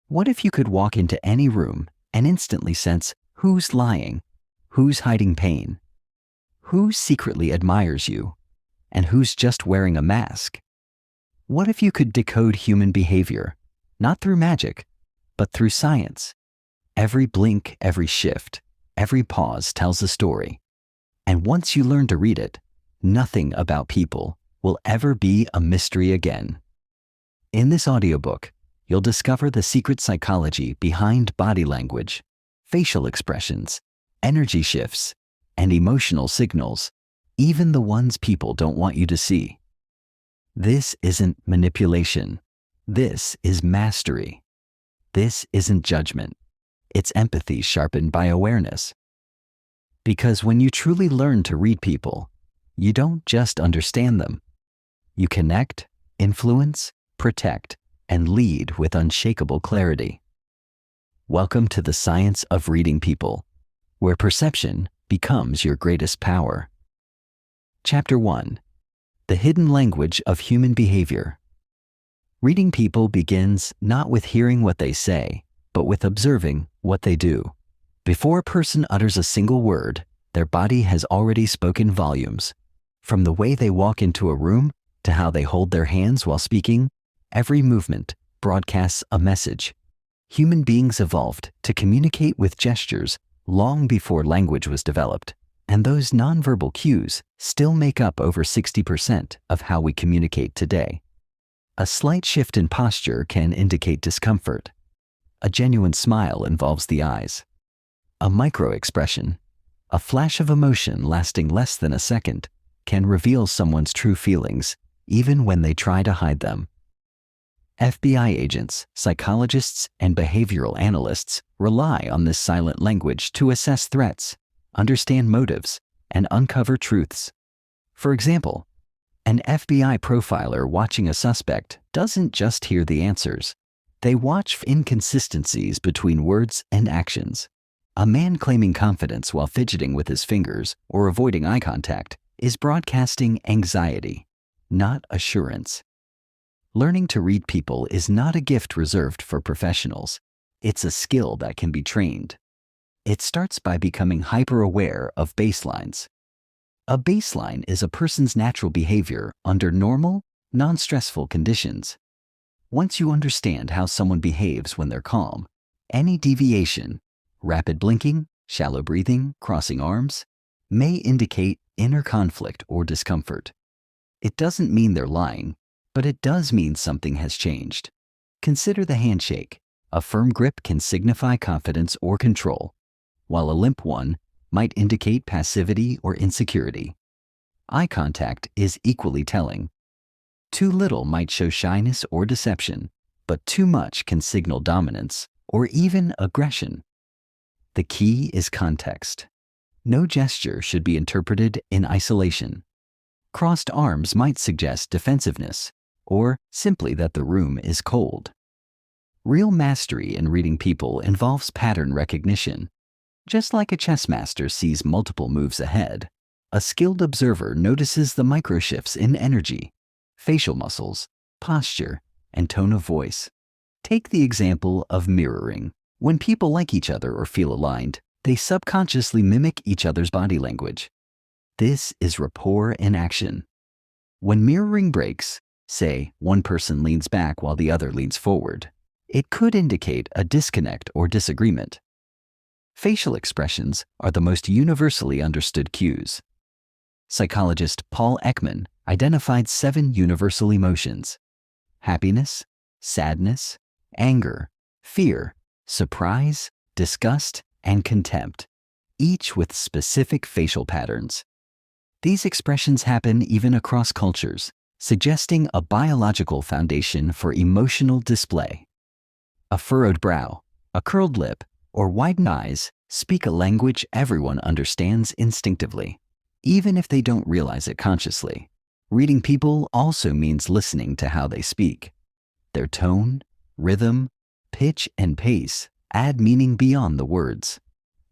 What if you could walk into any room and instantly sense who's lying, who's hiding pain, who secretly admires you, and who's just wearing a mask? What if you could decode human behavior, not through magic, but through science? Every blink, every shift, every pause tells a story. And once you learn to read it, nothing about people will ever be a mystery again. In this audiobook, you'll discover the secret psychology behind body language, facial expressions, energy shifts, and emotional signals, even the ones people don't want you to see. This isn't manipulation. This is mastery. This isn't judgment. It's empathy sharpened by awareness. Because when you truly learn to read people, you don't just understand them. You connect, influence, protect, and lead with unshakable clarity. Welcome to the science of reading people, where perception becomes your greatest power. Chapter 1. The Hidden Language of Human Behavior. Reading people begins not with hearing what they say, but with observing what they do. Before a person utters a single word, their body has already spoken volumes. From the way they walk into a room to how they hold their hands while speaking, every movement broadcasts a message. Human beings evolved to communicate with gestures long before language was developed, and those nonverbal cues still make up over 60% of how we communicate today. A slight shift in posture can indicate discomfort. A genuine smile involves the eyes. A microexpression, a flash of emotion lasting less than a second, can reveal someone's true feelings, even when they try to hide them. FBI agents, psychologists, and behavioral analysts rely on this silent language to assess threats, understand motives, and uncover truths. For example, an FBI profiler watching a suspect doesn't just hear the answers. They watch for inconsistencies between words and actions. A man claiming confidence while fidgeting with his fingers or avoiding eye contact is broadcasting anxiety, not assurance. Learning to read people is not a gift reserved for professionals. It's a skill that can be trained. It starts by becoming hyper-aware of baselines. A baseline is a person's natural behavior under normal, non-stressful conditions. Once you understand how someone behaves when they're calm, any deviation, rapid blinking, shallow breathing, crossing arms, may indicate inner conflict or discomfort. It doesn't mean they're lying, but it does mean something has changed. Consider the handshake. A firm grip can signify confidence or control, while a limp one might indicate passivity or insecurity. Eye contact is equally telling. Too little might show shyness or deception, but too much can signal dominance or even aggression. The key is context. No gesture should be interpreted in isolation. Crossed arms might suggest defensiveness, or simply that the room is cold. Real mastery in reading people involves pattern recognition. Just like a chess master sees multiple moves ahead, a skilled observer notices the microshifts in energy, facial muscles, posture, and tone of voice. Take the example of mirroring. When people like each other or feel aligned, they subconsciously mimic each other's body language. This is rapport in action. When mirroring breaks, say one person leans back while the other leans forward, it could indicate a disconnect or disagreement. Facial expressions are the most universally understood cues. Psychologist Paul Ekman identified 7 universal emotions: happiness, sadness, anger, fear, surprise, disgust, and contempt, each with specific facial patterns. These expressions happen even across cultures, suggesting a biological foundation for emotional display. A furrowed brow, a curled lip, or widened eyes speak a language everyone understands instinctively, even if they don't realize it consciously. Reading people also means listening to how they speak. Their tone, rhythm, pitch, and pace add meaning beyond the words.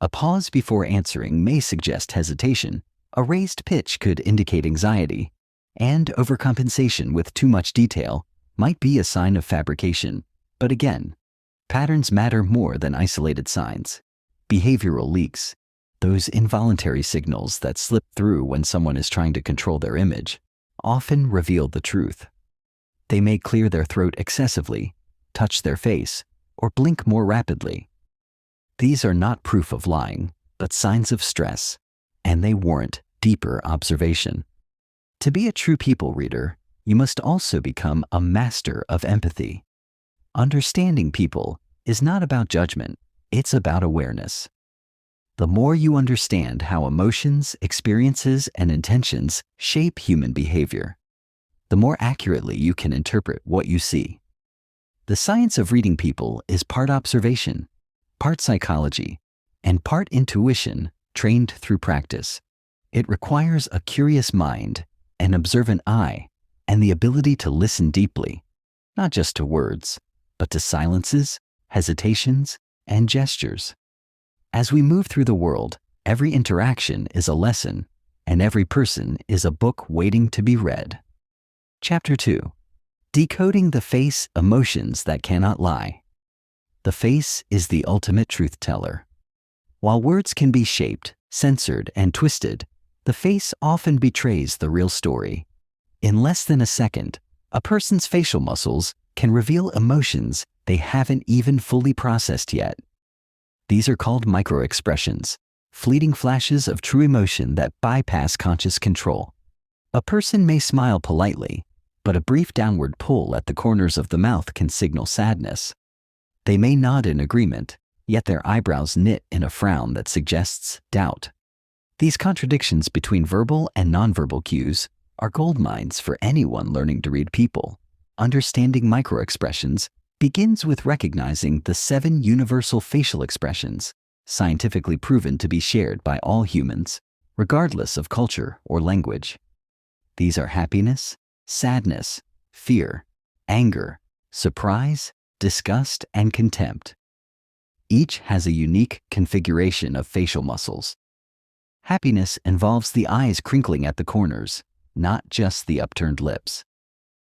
A pause before answering may suggest hesitation. A raised pitch could indicate anxiety, and overcompensation with too much detail might be a sign of fabrication. But again, Patterns matter more than isolated signs. Behavioral leaks, those involuntary signals that slip through when someone is trying to control their image, often reveal the truth. They may clear their throat excessively, touch their face, or blink more rapidly. These are not proof of lying, but signs of stress, and they warrant deeper observation. To be a true people reader, you must also become a master of empathy. Understanding people is not about judgment, it's about awareness. The more you understand how emotions, experiences, and intentions shape human behavior, the more accurately you can interpret what you see. The science of reading people is part observation, part psychology, and part intuition trained through practice. It requires a curious mind, an observant eye, and the ability to listen deeply, not just to words, but to silences, hesitations, and gestures. As we move through the world, every interaction is a lesson, and every person is a book waiting to be read. Chapter 2. Decoding the face, emotions that cannot lie. The face is the ultimate truth teller. While words can be shaped, censored, and twisted, the face often betrays the real story. In less than a second, a person's facial muscles can reveal emotions they haven't even fully processed yet. These are called microexpressions, fleeting flashes of true emotion that bypass conscious control. A person may smile politely, but a brief downward pull at the corners of the mouth can signal sadness. They may nod in agreement, yet their eyebrows knit in a frown that suggests doubt. These contradictions between verbal and nonverbal cues are goldmines for anyone learning to read people. Understanding microexpressions begins with recognizing the 7 universal facial expressions, scientifically proven to be shared by all humans, regardless of culture or language. These are happiness, sadness, fear, anger, surprise, disgust, and contempt. Each has a unique configuration of facial muscles. Happiness involves the eyes crinkling at the corners, not just the upturned lips.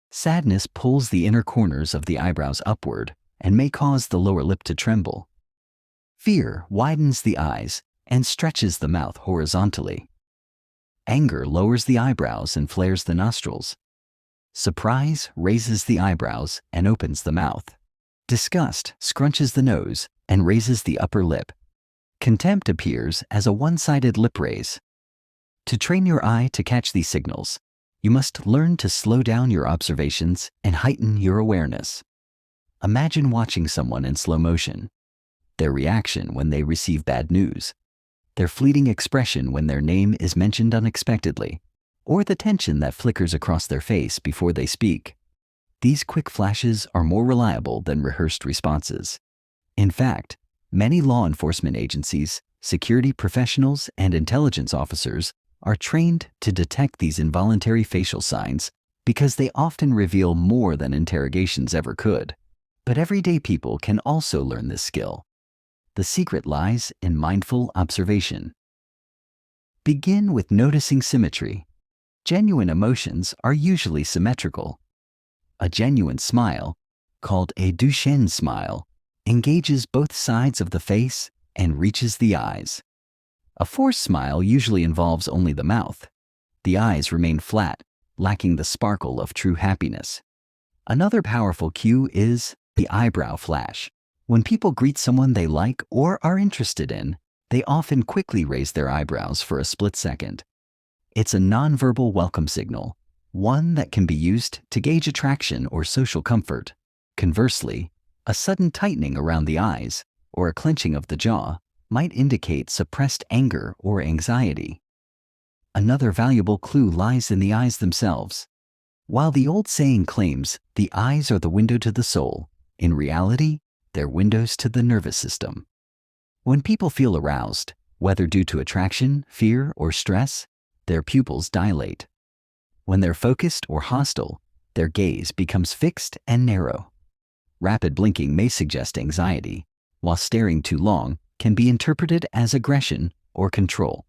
Sadness pulls the inner corners of the eyebrows upward and may cause the lower lip to tremble. Fear widens the eyes and stretches the mouth horizontally. Anger lowers the eyebrows and flares the nostrils. Surprise raises the eyebrows and opens the mouth. Disgust scrunches the nose and raises the upper lip. Contempt appears as a one-sided lip raise. To train your eye to catch these signals, you must learn to slow down your observations and heighten your awareness. Imagine watching someone in slow motion. Their reaction when they receive bad news, their fleeting expression when their name is mentioned unexpectedly, or the tension that flickers across their face before they speak. These quick flashes are more reliable than rehearsed responses. In fact, many law enforcement agencies, security professionals, and intelligence officers are trained to detect these involuntary facial signs because they often reveal more than interrogations ever could. But everyday people can also learn this skill. The secret lies in mindful observation. Begin with noticing symmetry. Genuine emotions are usually symmetrical. A genuine smile, called a Duchenne smile, engages both sides of the face and reaches the eyes. A forced smile usually involves only the mouth. The eyes remain flat, lacking the sparkle of true happiness. Another powerful cue is the eyebrow flash. When people greet someone they like or are interested in, they often quickly raise their eyebrows for a split second. It's a nonverbal welcome signal, one that can be used to gauge attraction or social comfort. Conversely, a sudden tightening around the eyes or a clenching of the jaw might indicate suppressed anger or anxiety. Another valuable clue lies in the eyes themselves. While the old saying claims the eyes are the window to the soul, in reality, they're windows to the nervous system. When people feel aroused, whether due to attraction, fear, or stress, their pupils dilate. When they're focused or hostile, their gaze becomes fixed and narrow. Rapid blinking may suggest anxiety, while staring too long can be interpreted as aggression or control.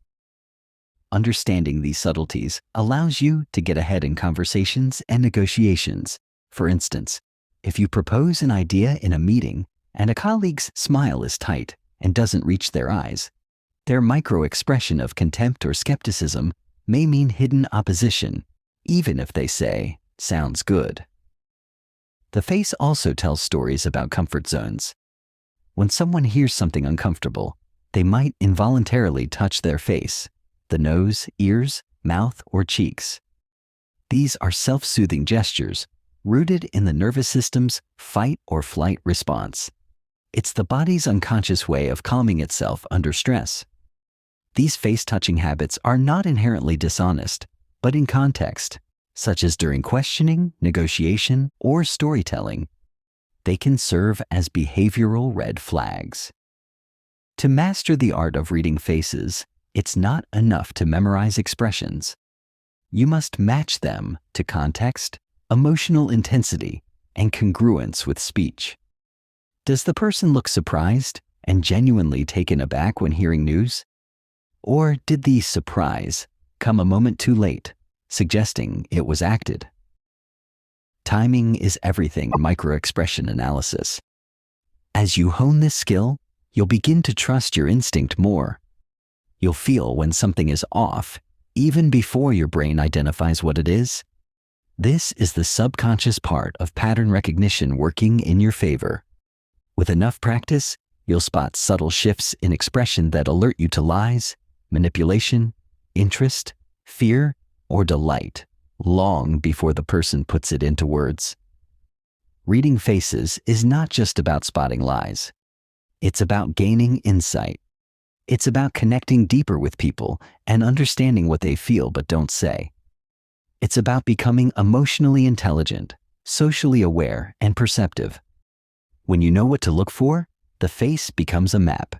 Understanding these subtleties allows you to get ahead in conversations and negotiations. For instance, if you propose an idea in a meeting, and a colleague's smile is tight and doesn't reach their eyes, their microexpression of contempt or skepticism may mean hidden opposition, even if they say, "Sounds good." The face also tells stories about comfort zones. When someone hears something uncomfortable, they might involuntarily touch their face, the nose, ears, mouth, or cheeks. These are self-soothing gestures rooted in the nervous system's fight or flight response. It's the body's unconscious way of calming itself under stress. These face-touching habits are not inherently dishonest, but in context, such as during questioning, negotiation, or storytelling, they can serve as behavioral red flags. To master the art of reading faces, it's not enough to memorize expressions. You must match them to context, emotional intensity, and congruence with speech. Does the person look surprised and genuinely taken aback when hearing news? Or did the surprise come a moment too late, suggesting it was acted? Timing is everything in microexpression analysis. As you hone this skill, you'll begin to trust your instinct more. You'll feel when something is off, even before your brain identifies what it is. This is the subconscious part of pattern recognition working in your favor. With enough practice, you'll spot subtle shifts in expression that alert you to lies, manipulation, interest, fear, or delight, long before the person puts it into words. Reading faces is not just about spotting lies. It's about gaining insight. It's about connecting deeper with people and understanding what they feel but don't say. It's about becoming emotionally intelligent, socially aware, and perceptive. When you know what to look for, the face becomes a map,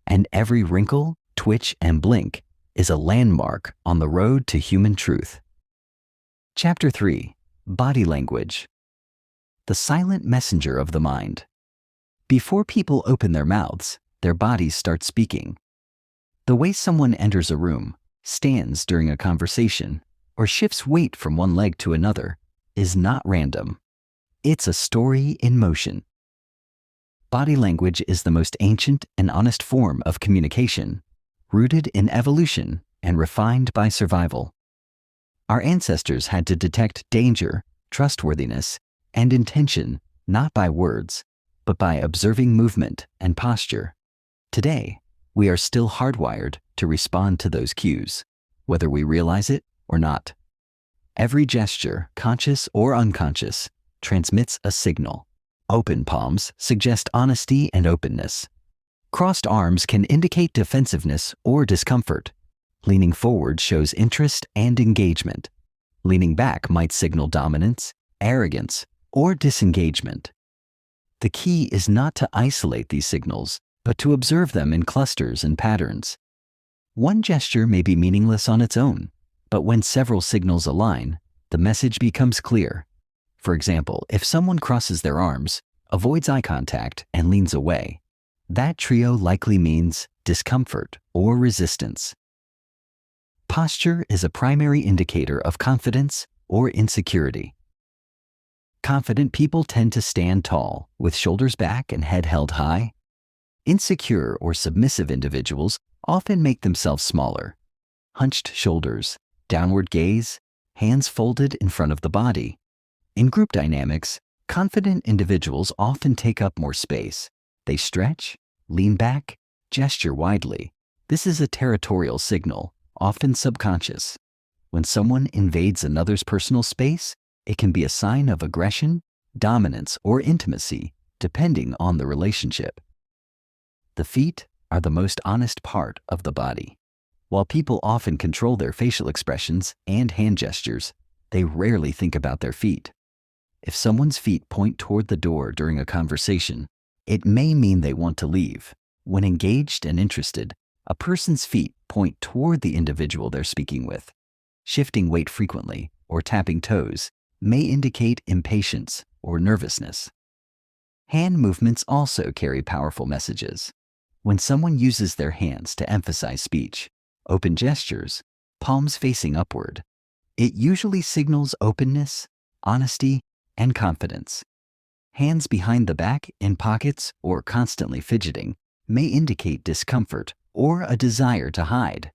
and every wrinkle, twitch, and blink is a landmark on the road to human truth. Chapter 3. Body Language. The silent messenger of the mind. Before people open their mouths, their bodies start speaking. The way someone enters a room, stands during a conversation, or shifts weight from one leg to another is not random. It's a story in motion. Body language is the most ancient and honest form of communication, rooted in evolution and refined by survival. Our ancestors had to detect danger, trustworthiness, and intention not by words, but by observing movement and posture. Today, we are still hardwired to respond to those cues, whether we realize it or not. Every gesture, conscious or unconscious, transmits a signal. Open palms suggest honesty and openness. Crossed arms can indicate defensiveness or discomfort. Leaning forward shows interest and engagement. Leaning back might signal dominance, arrogance, or disengagement. The key is not to isolate these signals, but to observe them in clusters and patterns. One gesture may be meaningless on its own, but when several signals align, the message becomes clear. For example, if someone crosses their arms, avoids eye contact, and leans away, that trio likely means discomfort or resistance. Posture is a primary indicator of confidence or insecurity. Confident people tend to stand tall, with shoulders back and head held high. Insecure or submissive individuals often make themselves smaller. Hunched shoulders, downward gaze, hands folded in front of the body. In group dynamics, confident individuals often take up more space. They stretch, lean back, gesture widely. This is a territorial signal, often subconscious. When someone invades another's personal space, it can be a sign of aggression, dominance, or intimacy, depending on the relationship. The feet are the most honest part of the body. While people often control their facial expressions and hand gestures, they rarely think about their feet. If someone's feet point toward the door during a conversation, it may mean they want to leave. When engaged and interested, a person's feet point toward the individual they're speaking with. Shifting weight frequently or tapping toes may indicate impatience or nervousness. Hand movements also carry powerful messages. When someone uses their hands to emphasize speech, open gestures, palms facing upward, it usually signals openness, honesty, and confidence. Hands behind the back, in pockets, or constantly fidgeting may indicate discomfort or a desire to hide.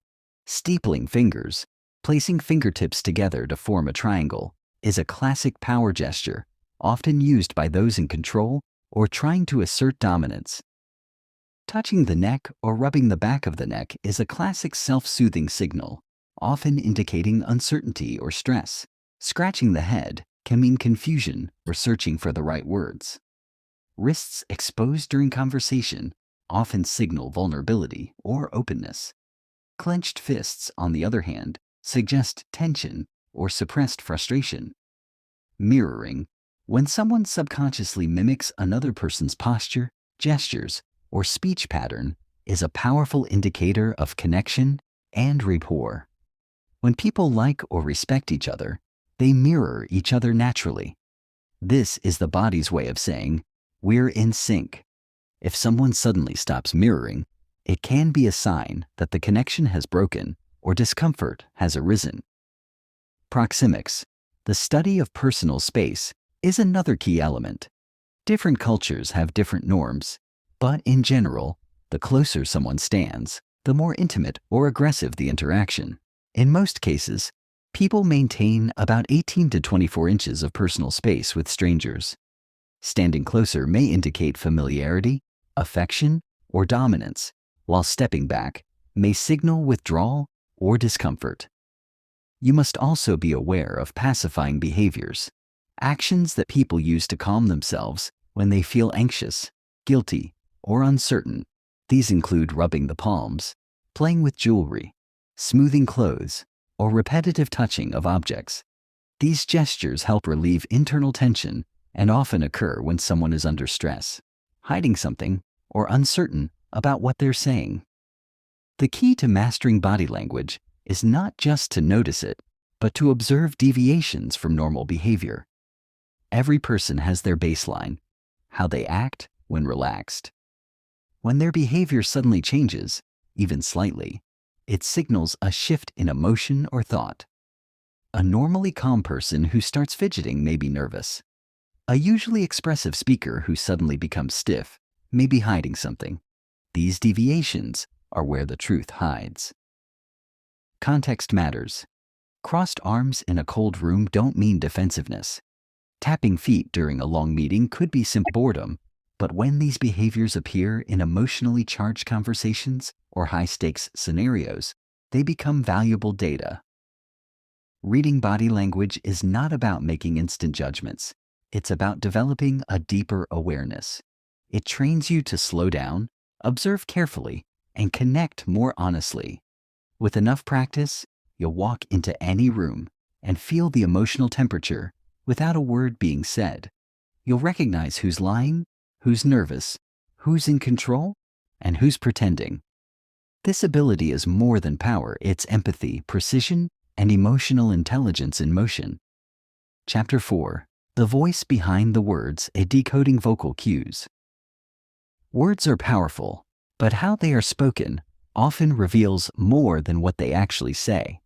Steepling fingers, placing fingertips together to form a triangle, is a classic power gesture, often used by those in control or trying to assert dominance. Touching the neck or rubbing the back of the neck is a classic self-soothing signal, often indicating uncertainty or stress. Scratching the head can mean confusion or searching for the right words. Wrists exposed during conversation often signal vulnerability or openness. Clenched fists, on the other hand, suggest tension or suppressed frustration. Mirroring, when someone subconsciously mimics another person's posture, gestures, or speech pattern, is a powerful indicator of connection and rapport. When people like or respect each other, they mirror each other naturally. This is the body's way of saying, "We're in sync." If someone suddenly stops mirroring, it can be a sign that the connection has broken or discomfort has arisen. Proxemics, the study of personal space, is another key element. Different cultures have different norms, but in general, the closer someone stands, the more intimate or aggressive the interaction. In most cases, people maintain about 18 to 24 inches of personal space with strangers. Standing closer may indicate familiarity, affection, or dominance, while stepping back may signal withdrawal or discomfort. You must also be aware of pacifying behaviors, actions that people use to calm themselves when they feel anxious, guilty, or uncertain. These include rubbing the palms, playing with jewelry, smoothing clothes, or repetitive touching of objects. These gestures help relieve internal tension and often occur when someone is under stress, hiding something, or uncertain about what they're saying. The key to mastering body language is not just to notice it, but to observe deviations from normal behavior. Every person has their baseline, how they act when relaxed. When their behavior suddenly changes, even slightly, it signals a shift in emotion or thought. A normally calm person who starts fidgeting may be nervous. A usually expressive speaker who suddenly becomes stiff may be hiding something. These deviations are where the truth hides. Context matters. Crossed arms in a cold room don't mean defensiveness. Tapping feet during a long meeting could be simple boredom, but when these behaviors appear in emotionally charged conversations or high-stakes scenarios, they become valuable data. Reading body language is not about making instant judgments. It's about developing a deeper awareness. It trains you to slow down, observe carefully, and connect more honestly. With enough practice, you'll walk into any room and feel the emotional temperature without a word being said. You'll recognize who's lying, who's nervous, who's in control, and who's pretending. This ability is more than power. It's empathy, precision, and emotional intelligence in motion. Chapter 4. The Voice Behind the Words, a Decoding Vocal Cues. Words are powerful, but how they are spoken often reveals more than what they actually say.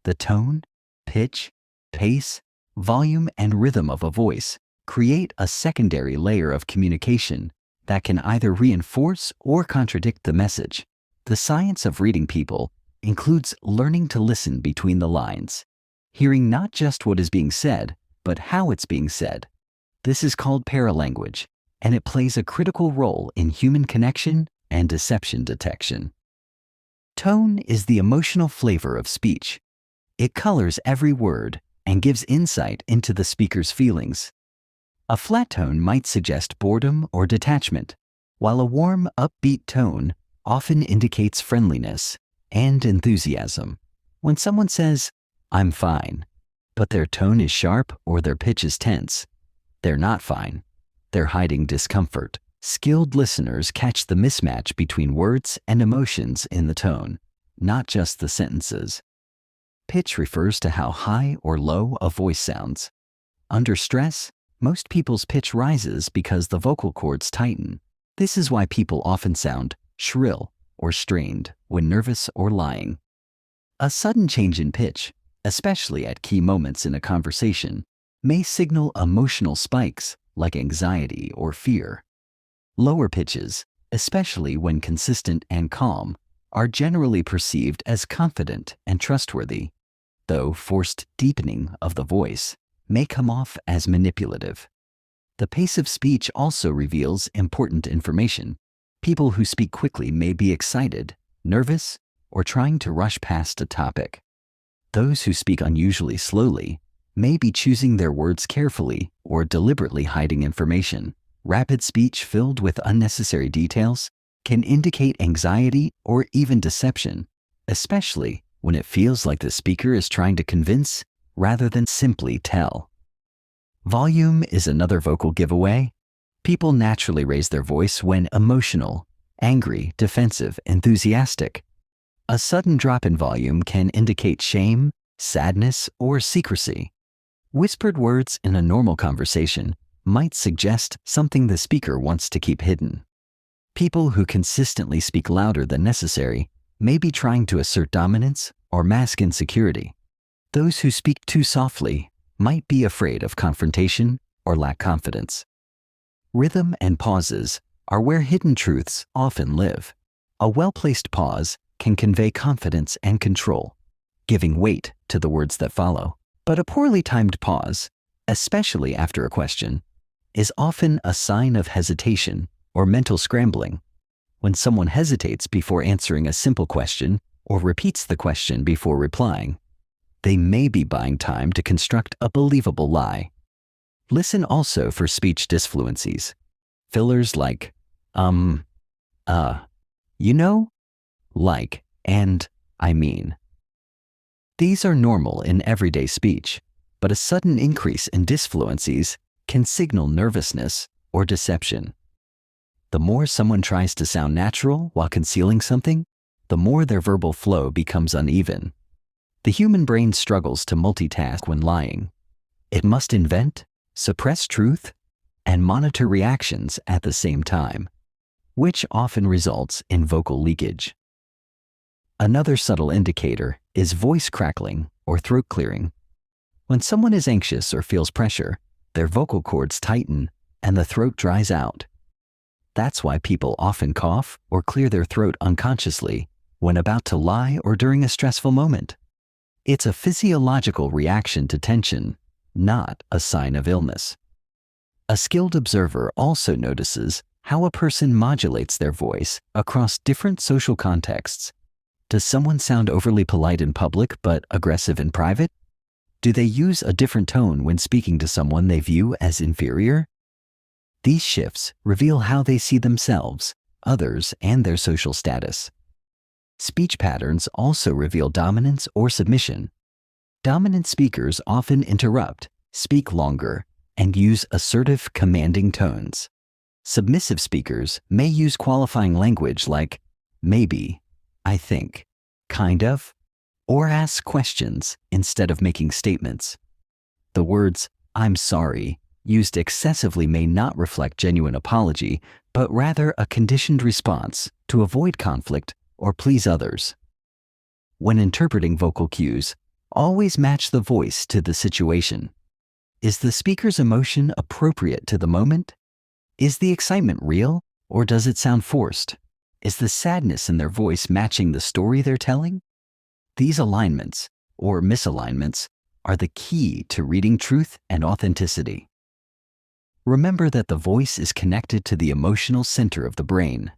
The tone, pitch, pace, volume, and rhythm of a voice create a secondary layer of communication that can either reinforce or contradict the message. The science of reading people includes learning to listen between the lines, hearing not just what is being said, but how it's being said. This is called paralanguage, and it plays a critical role in human connection and deception detection. Tone is the emotional flavor of speech. It colors every word and gives insight into the speaker's feelings. A flat tone might suggest boredom or detachment, while a warm, upbeat tone often indicates friendliness and enthusiasm. When someone says, "I'm fine," but their tone is sharp or their pitch is tense, they're not fine. They're hiding discomfort. Skilled listeners catch the mismatch between words and emotions in the tone, not just the sentences. Pitch refers to how high or low a voice sounds. Under stress, most people's pitch rises because the vocal cords tighten. This is why people often sound shrill or strained when nervous or lying. A sudden change in pitch, especially at key moments in a conversation, may signal emotional spikes like anxiety or fear. Lower pitches, especially when consistent and calm, are generally perceived as confident and trustworthy, though forced deepening of the voice may come off as manipulative. The pace of speech also reveals important information. People who speak quickly may be excited, nervous, or trying to rush past a topic. Those who speak unusually slowly may be choosing their words carefully or deliberately hiding information. Rapid speech filled with unnecessary details can indicate anxiety or even deception, especially when it feels like the speaker is trying to convince rather than simply tell. Volume is another vocal giveaway. People naturally raise their voice when emotional, angry, defensive, enthusiastic. A sudden drop in volume can indicate shame, sadness, or secrecy. Whispered words in a normal conversation might suggest something the speaker wants to keep hidden. People who consistently speak louder than necessary may be trying to assert dominance or mask insecurity. Those who speak too softly might be afraid of confrontation or lack confidence. Rhythm and pauses are where hidden truths often live. A well-placed pause can convey confidence and control, giving weight to the words that follow. But a poorly timed pause, especially after a question, is often a sign of hesitation or mental scrambling. When someone hesitates before answering a simple question or repeats the question before replying, they may be buying time to construct a believable lie. Listen also for speech disfluencies. Fillers like, you know, like, and I mean. These are normal in everyday speech, but a sudden increase in disfluencies can signal nervousness or deception. The more someone tries to sound natural while concealing something, the more their verbal flow becomes uneven. The human brain struggles to multitask when lying. It must invent, suppress truth, and monitor reactions at the same time, which often results in vocal leakage. Another subtle indicator is voice crackling or throat clearing. When someone is anxious or feels pressure, their vocal cords tighten and the throat dries out. That's why people often cough or clear their throat unconsciously when about to lie or during a stressful moment. It's a physiological reaction to tension, not a sign of illness. A skilled observer also notices how a person modulates their voice across different social contexts. Does someone sound overly polite in public but aggressive in private? Do they use a different tone when speaking to someone they view as inferior? These shifts reveal how they see themselves, others, and their social status. Speech patterns also reveal dominance or submission. Dominant speakers often interrupt, speak longer, and use assertive, commanding tones. Submissive speakers may use qualifying language like maybe, I think, kind of, or ask questions instead of making statements. The words, I'm sorry, used excessively may not reflect genuine apology, but rather a conditioned response to avoid conflict or please others. When interpreting vocal cues, always match the voice to the situation. Is the speaker's emotion appropriate to the moment? Is the excitement real, or does it sound forced? Is the sadness in their voice matching the story they're telling? These alignments, or misalignments, are the key to reading truth and authenticity. Remember that the voice is connected to the emotional center of the brain.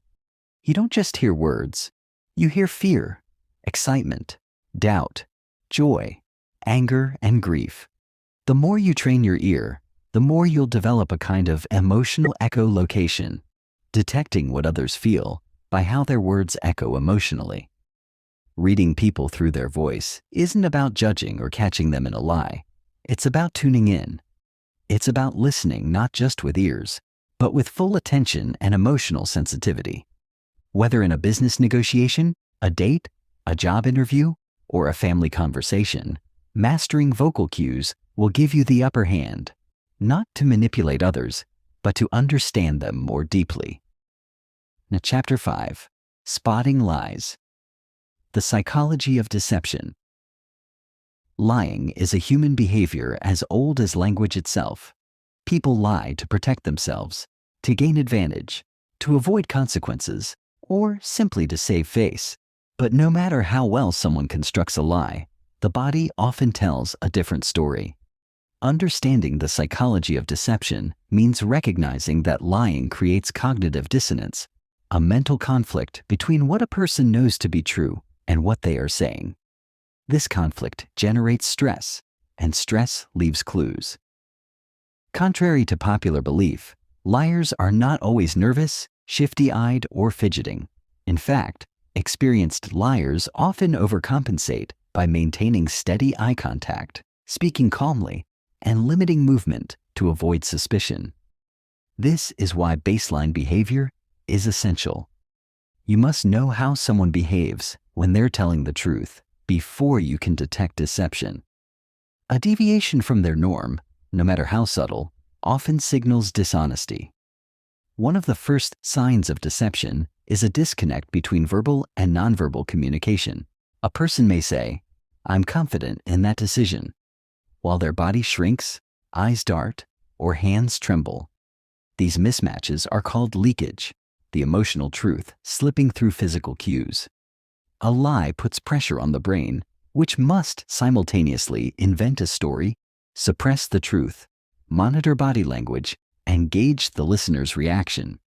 You don't just hear words. You hear fear, excitement, doubt, joy, anger, and grief. The more you train your ear, the more you'll develop a kind of emotional echolocation, detecting what others feel by how their words echo emotionally. Reading people through their voice isn't about judging or catching them in a lie. It's about tuning in. It's about listening not just with ears, but with full attention and emotional sensitivity. Whether in a business negotiation, a date, a job interview, or a family conversation, mastering vocal cues will give you the upper hand, not to manipulate others, but to understand them more deeply. Now, Chapter 5, Spotting Lies. The Psychology of Deception. Lying is a human behavior as old as language itself. People lie to protect themselves, to gain advantage, to avoid consequences, or simply to save face. But no matter how well someone constructs a lie, the body often tells a different story. Understanding the psychology of deception means recognizing that lying creates cognitive dissonance, a mental conflict between what a person knows to be true and what they are saying. This conflict generates stress, and stress leaves clues. Contrary to popular belief, liars are not always nervous, shifty-eyed, or fidgeting. In fact, experienced liars often overcompensate by maintaining steady eye contact, speaking calmly, and limiting movement to avoid suspicion. This is why baseline behavior is essential. You must know how someone behaves when they're telling the truth before you can detect deception. A deviation from their norm, no matter how subtle, often signals dishonesty. One of the first signs of deception is a disconnect between verbal and nonverbal communication. A person may say, "I'm confident in that decision," while their body shrinks, eyes dart, or hands tremble. These mismatches are called leakage, the emotional truth slipping through physical cues. A lie puts pressure on the brain, which must simultaneously invent a story, suppress the truth, monitor body language, and gauge the listener's reaction.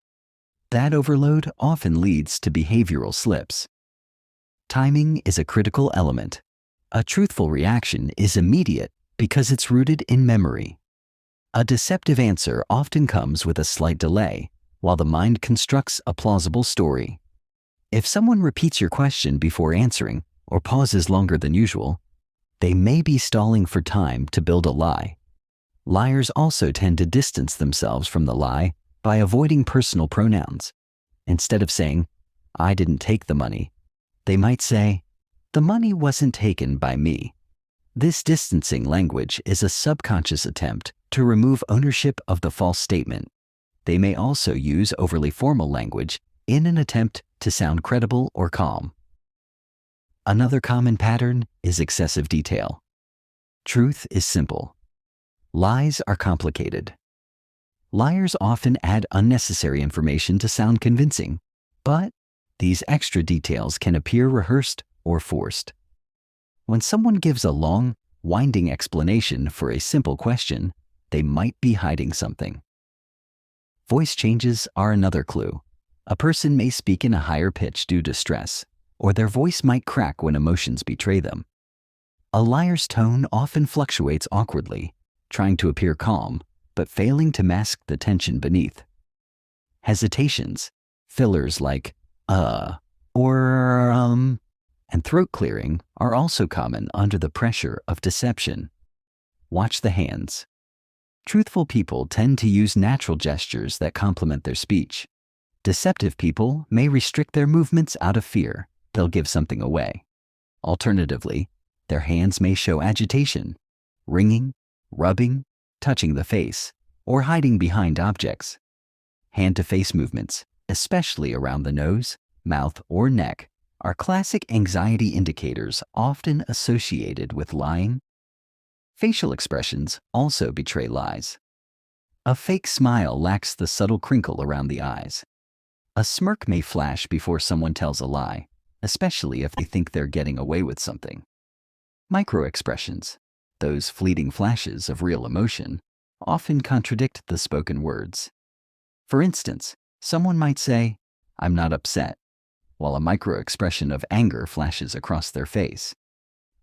That overload often leads to behavioral slips. Timing is a critical element. A truthful reaction is immediate because it's rooted in memory. A deceptive answer often comes with a slight delay, while the mind constructs a plausible story. If someone repeats your question before answering or pauses longer than usual, they may be stalling for time to build a lie. Liars also tend to distance themselves from the lie by avoiding personal pronouns. Instead of saying, "I didn't take the money," they might say, "The money wasn't taken by me." This distancing language is a subconscious attempt to remove ownership of the false statement. They may also use overly formal language in an attempt to sound credible or calm. Another common pattern is excessive detail. Truth is simple. Lies are complicated. Liars often add unnecessary information to sound convincing, but these extra details can appear rehearsed or forced. When someone gives a long, winding explanation for a simple question, they might be hiding something. Voice changes are another clue. A person may speak in a higher pitch due to stress, or their voice might crack when emotions betray them. A liar's tone often fluctuates awkwardly, trying to appear calm, but failing to mask the tension beneath. Hesitations, fillers like or and throat clearing are also common under the pressure of deception. Watch the hands. Truthful people tend to use natural gestures that complement their speech. Deceptive people may restrict their movements out of fear they'll give something away. Alternatively, their hands may show agitation, wringing, rubbing, touching the face, or hiding behind objects. Hand-to-face movements, especially around the nose, mouth, or neck, are classic anxiety indicators often associated with lying. Facial expressions also betray lies. A fake smile lacks the subtle crinkle around the eyes. A smirk may flash before someone tells a lie, especially if they think they're getting away with something. Microexpressions, those fleeting flashes of real emotion, often contradict the spoken words. For instance, someone might say, "I'm not upset," while a microexpression of anger flashes across their face.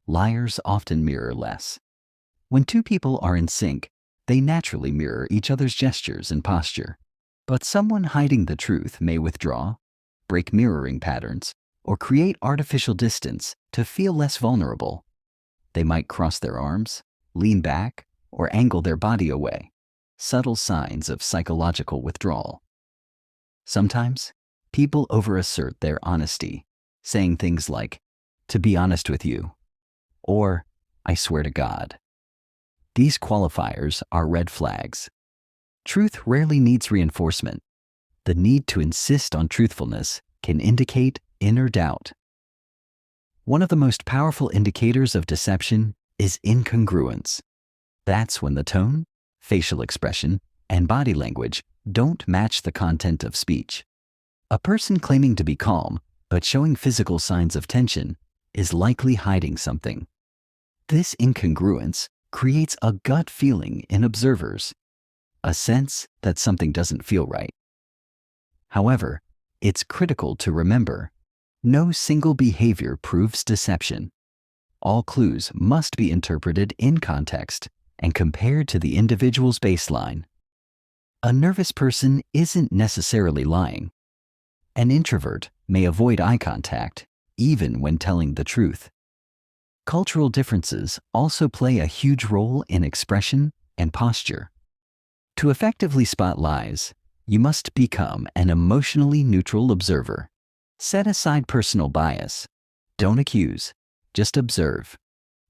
Liars often mirror less. When two people are in sync, they naturally mirror each other's gestures and posture. But someone hiding the truth may withdraw, break mirroring patterns, or create artificial distance to feel less vulnerable. They might cross their arms, lean back, or angle their body away, subtle signs of psychological withdrawal. Sometimes, people overassert their honesty, saying things like, "To be honest with you," or "I swear to God." These qualifiers are red flags. Truth rarely needs reinforcement. The need to insist on truthfulness can indicate inner doubt. One of the most powerful indicators of deception is incongruence. That's when the tone, facial expression, and body language don't match the content of speech. A person claiming to be calm but showing physical signs of tension is likely hiding something. This incongruence creates a gut feeling in observers, a sense that something doesn't feel right. However, it's critical to remember, no single behavior proves deception. All clues must be interpreted in context and compared to the individual's baseline. A nervous person isn't necessarily lying. An introvert may avoid eye contact even when telling the truth. Cultural differences also play a huge role in expression and posture. To effectively spot lies, you must become an emotionally neutral observer. Set aside personal bias. Don't accuse, just observe.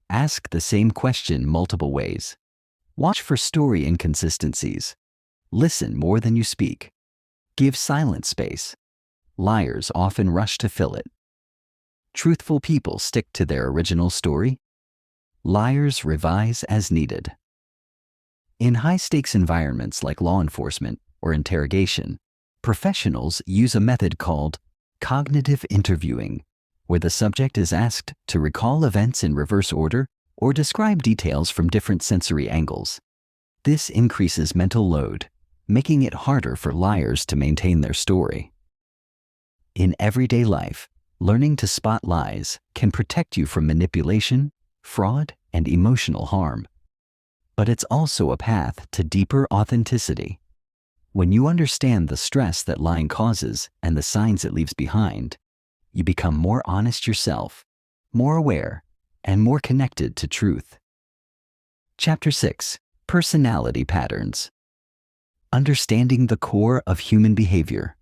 Ask the same question multiple ways. Watch for story inconsistencies. Listen more than you speak. Give silent space. Liars often rush to fill it. Truthful people stick to their original story. Liars revise as needed. In high-stakes environments like law enforcement or interrogation, professionals use a method called cognitive interviewing, where the subject is asked to recall events in reverse order or describe details from different sensory angles. This increases mental load, making it harder for liars to maintain their story. In everyday life, learning to spot lies can protect you from manipulation, fraud, and emotional harm. But it's also a path to deeper authenticity. When you understand the stress that lying causes and the signs it leaves behind, you become more honest yourself, more aware, and more connected to truth. Chapter 6: Personality Patterns. Understanding the core of human behavior.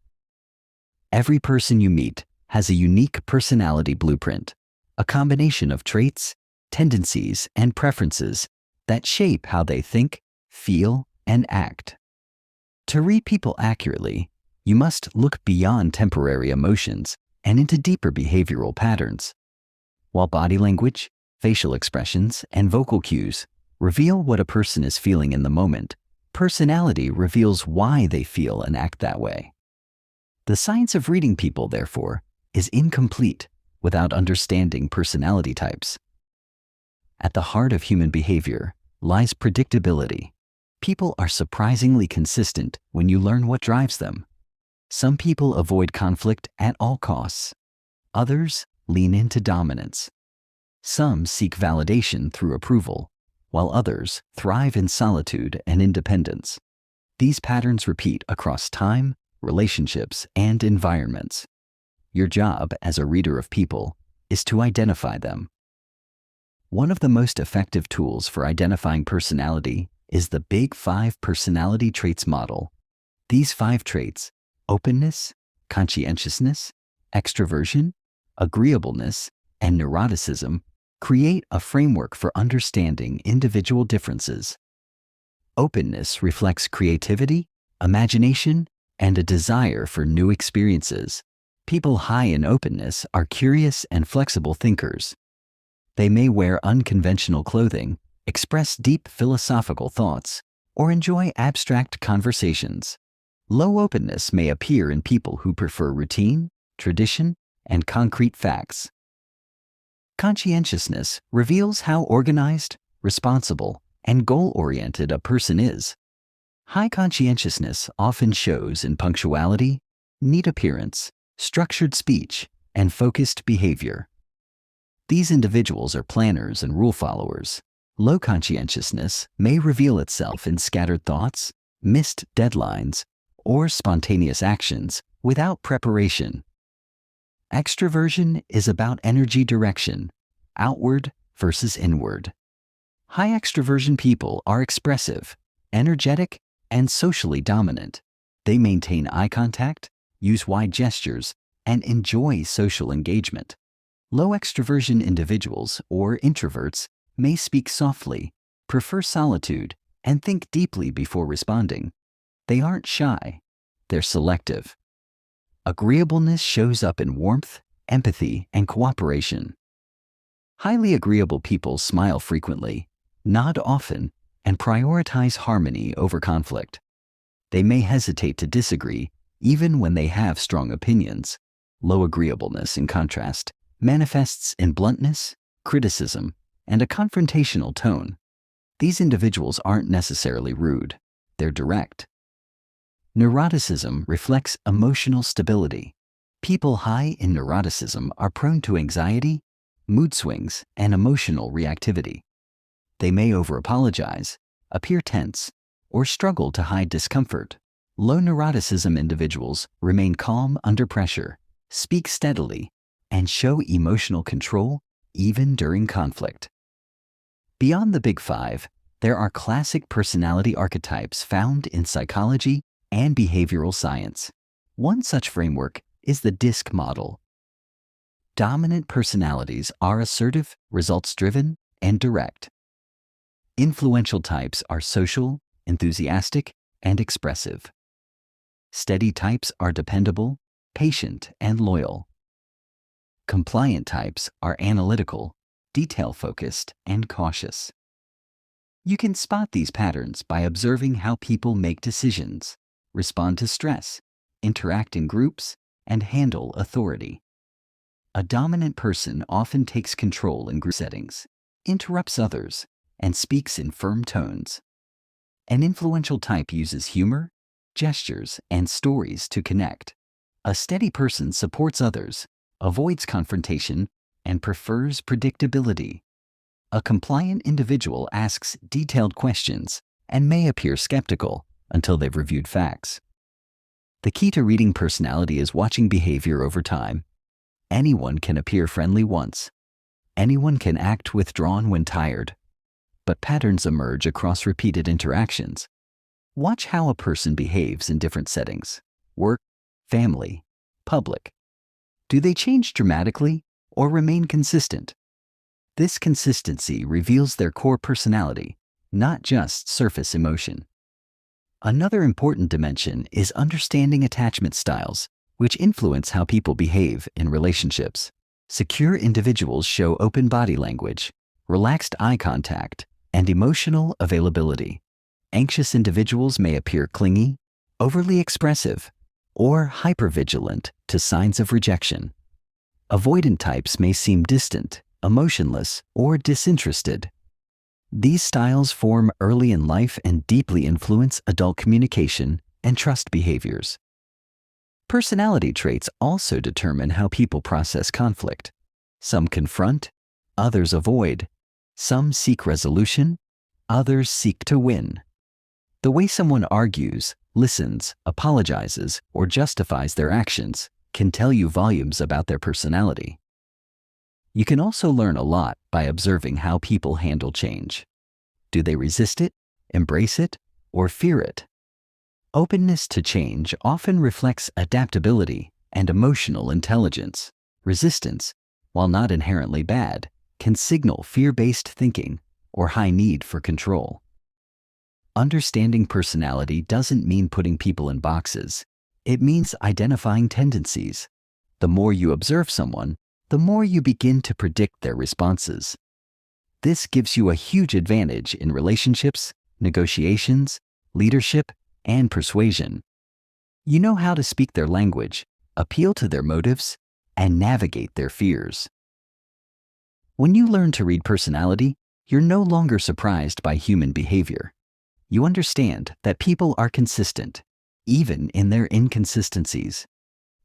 Every person you meet has a unique personality blueprint, a combination of traits, tendencies, and preferences that shape how they think, feel, and act. To read people accurately, you must look beyond temporary emotions and into deeper behavioral patterns. While body language, facial expressions, and vocal cues reveal what a person is feeling in the moment, personality reveals why they feel and act that way. The science of reading people, therefore, is incomplete without understanding personality types. At the heart of human behavior lies predictability. People are surprisingly consistent when you learn what drives them. Some people avoid conflict at all costs. Others lean into dominance. Some seek validation through approval, while others thrive in solitude and independence. These patterns repeat across time, relationships, and environments. Your job as a reader of people is to identify them. One of the most effective tools for identifying personality is the Big 5 Personality Traits model. These 5 traits, openness, conscientiousness, extroversion, agreeableness, and neuroticism, create a framework for understanding individual differences. Openness reflects creativity, imagination, and a desire for new experiences. People high in openness are curious and flexible thinkers. They may wear unconventional clothing, express deep philosophical thoughts, or enjoy abstract conversations. Low openness may appear in people who prefer routine, tradition, and concrete facts. Conscientiousness reveals how organized, responsible, and goal-oriented a person is. High conscientiousness often shows in punctuality, neat appearance, structured speech, and focused behavior. These individuals are planners and rule followers. Low conscientiousness may reveal itself in scattered thoughts, missed deadlines, or spontaneous actions without preparation. Extroversion is about energy direction, outward versus inward. High extroversion people are expressive, energetic, and socially dominant. They maintain eye contact, use wide gestures, and enjoy social engagement. Low extroversion individuals, or introverts, may speak softly, prefer solitude, and think deeply before responding. They aren't shy, they're selective. Agreeableness shows up in warmth, empathy, and cooperation. Highly agreeable people smile frequently, nod often, and prioritize harmony over conflict. They may hesitate to disagree even when they have strong opinions. Low agreeableness, in contrast, manifests in bluntness, criticism, and a confrontational tone. These individuals aren't necessarily rude, they're direct. Neuroticism reflects emotional stability. People high in neuroticism are prone to anxiety, mood swings, and emotional reactivity. They may over-apologize, appear tense, or struggle to hide discomfort. Low neuroticism individuals remain calm under pressure, speak steadily, and show emotional control even during conflict. Beyond the Big Five, there are classic personality archetypes found in psychology and behavioral science. One such framework is the DISC model. Dominant personalities are assertive, results-driven, and direct. Influential types are social, enthusiastic, and expressive. Steady types are dependable, patient, and loyal. Compliant types are analytical, detail-focused, and cautious. You can spot these patterns by observing how people make decisions, respond to stress, interact in groups, and handle authority. A dominant person often takes control in group settings, interrupts others, and speaks in firm tones. An influential type uses humor, gestures, and stories to connect. A steady person supports others, avoids confrontation, and prefers predictability. A compliant individual asks detailed questions and may appear skeptical until they've reviewed facts. The key to reading personality is watching behavior over time. Anyone can appear friendly once. Anyone can act withdrawn when tired. But patterns emerge across repeated interactions. Watch how a person behaves in different settings: work, family, public. Do they change dramatically or remain consistent? This consistency reveals their core personality, not just surface emotion. Another important dimension is understanding attachment styles, which influence how people behave in relationships. Secure individuals show open body language, relaxed eye contact, and emotional availability. Anxious individuals may appear clingy, overly expressive, or hypervigilant to signs of rejection. Avoidant types may seem distant, emotionless, or disinterested. These styles form early in life and deeply influence adult communication and trust behaviors. Personality traits also determine how people process conflict. Some confront, others avoid. Some seek resolution, others seek to win. The way someone argues, listens, apologizes, or justifies their actions can tell you volumes about their personality. You can also learn a lot by observing how people handle change. Do they resist it, embrace it, or fear it? Openness to change often reflects adaptability and emotional intelligence. Resistance, while not inherently bad, can signal fear-based thinking or high need for control. Understanding personality doesn't mean putting people in boxes. It means identifying tendencies. The more you observe someone, the more you begin to predict their responses. This gives you a huge advantage in relationships, negotiations, leadership, and persuasion. You know how to speak their language, appeal to their motives, and navigate their fears. When you learn to read personality, you're no longer surprised by human behavior. You understand that people are consistent, even in their inconsistencies.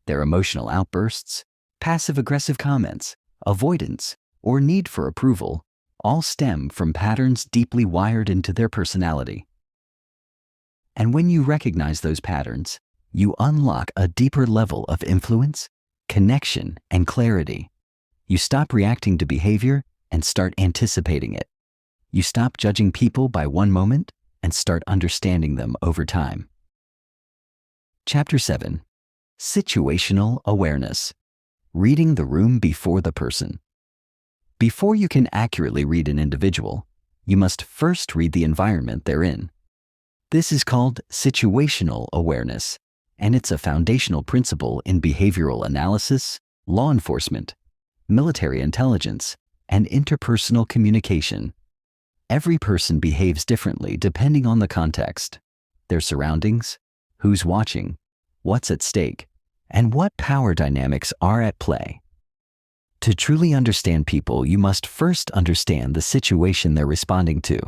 Their emotional outbursts, passive-aggressive comments, avoidance, or need for approval all stem from patterns deeply wired into their personality. And when you recognize those patterns, you unlock a deeper level of influence, connection, and clarity. You stop reacting to behavior and start anticipating it. You stop judging people by one moment and start understanding them over time. Chapter 7. Situational Awareness. Reading the room before the person. Before you can accurately read an individual, you must first read the environment they're in. This is called situational awareness, and it's a foundational principle in behavioral analysis, law enforcement, military intelligence, and interpersonal communication. Every person behaves differently depending on the context, their surroundings, who's watching, what's at stake, and what power dynamics are at play. To truly understand people, you must first understand the situation they're responding to.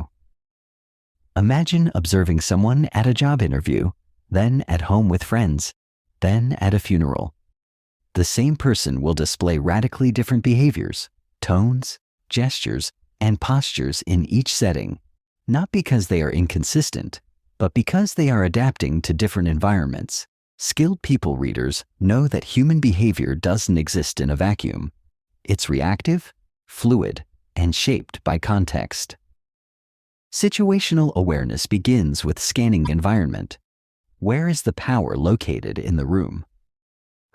Imagine observing someone at a job interview, then at home with friends, then at a funeral. The same person will display radically different behaviors, tones, gestures, and postures in each setting, not because they are inconsistent, but because they are adapting to different environments. Skilled people readers know that human behavior doesn't exist in a vacuum. It's reactive, fluid, and shaped by context. Situational awareness begins with scanning the environment. Where is the power located in the room?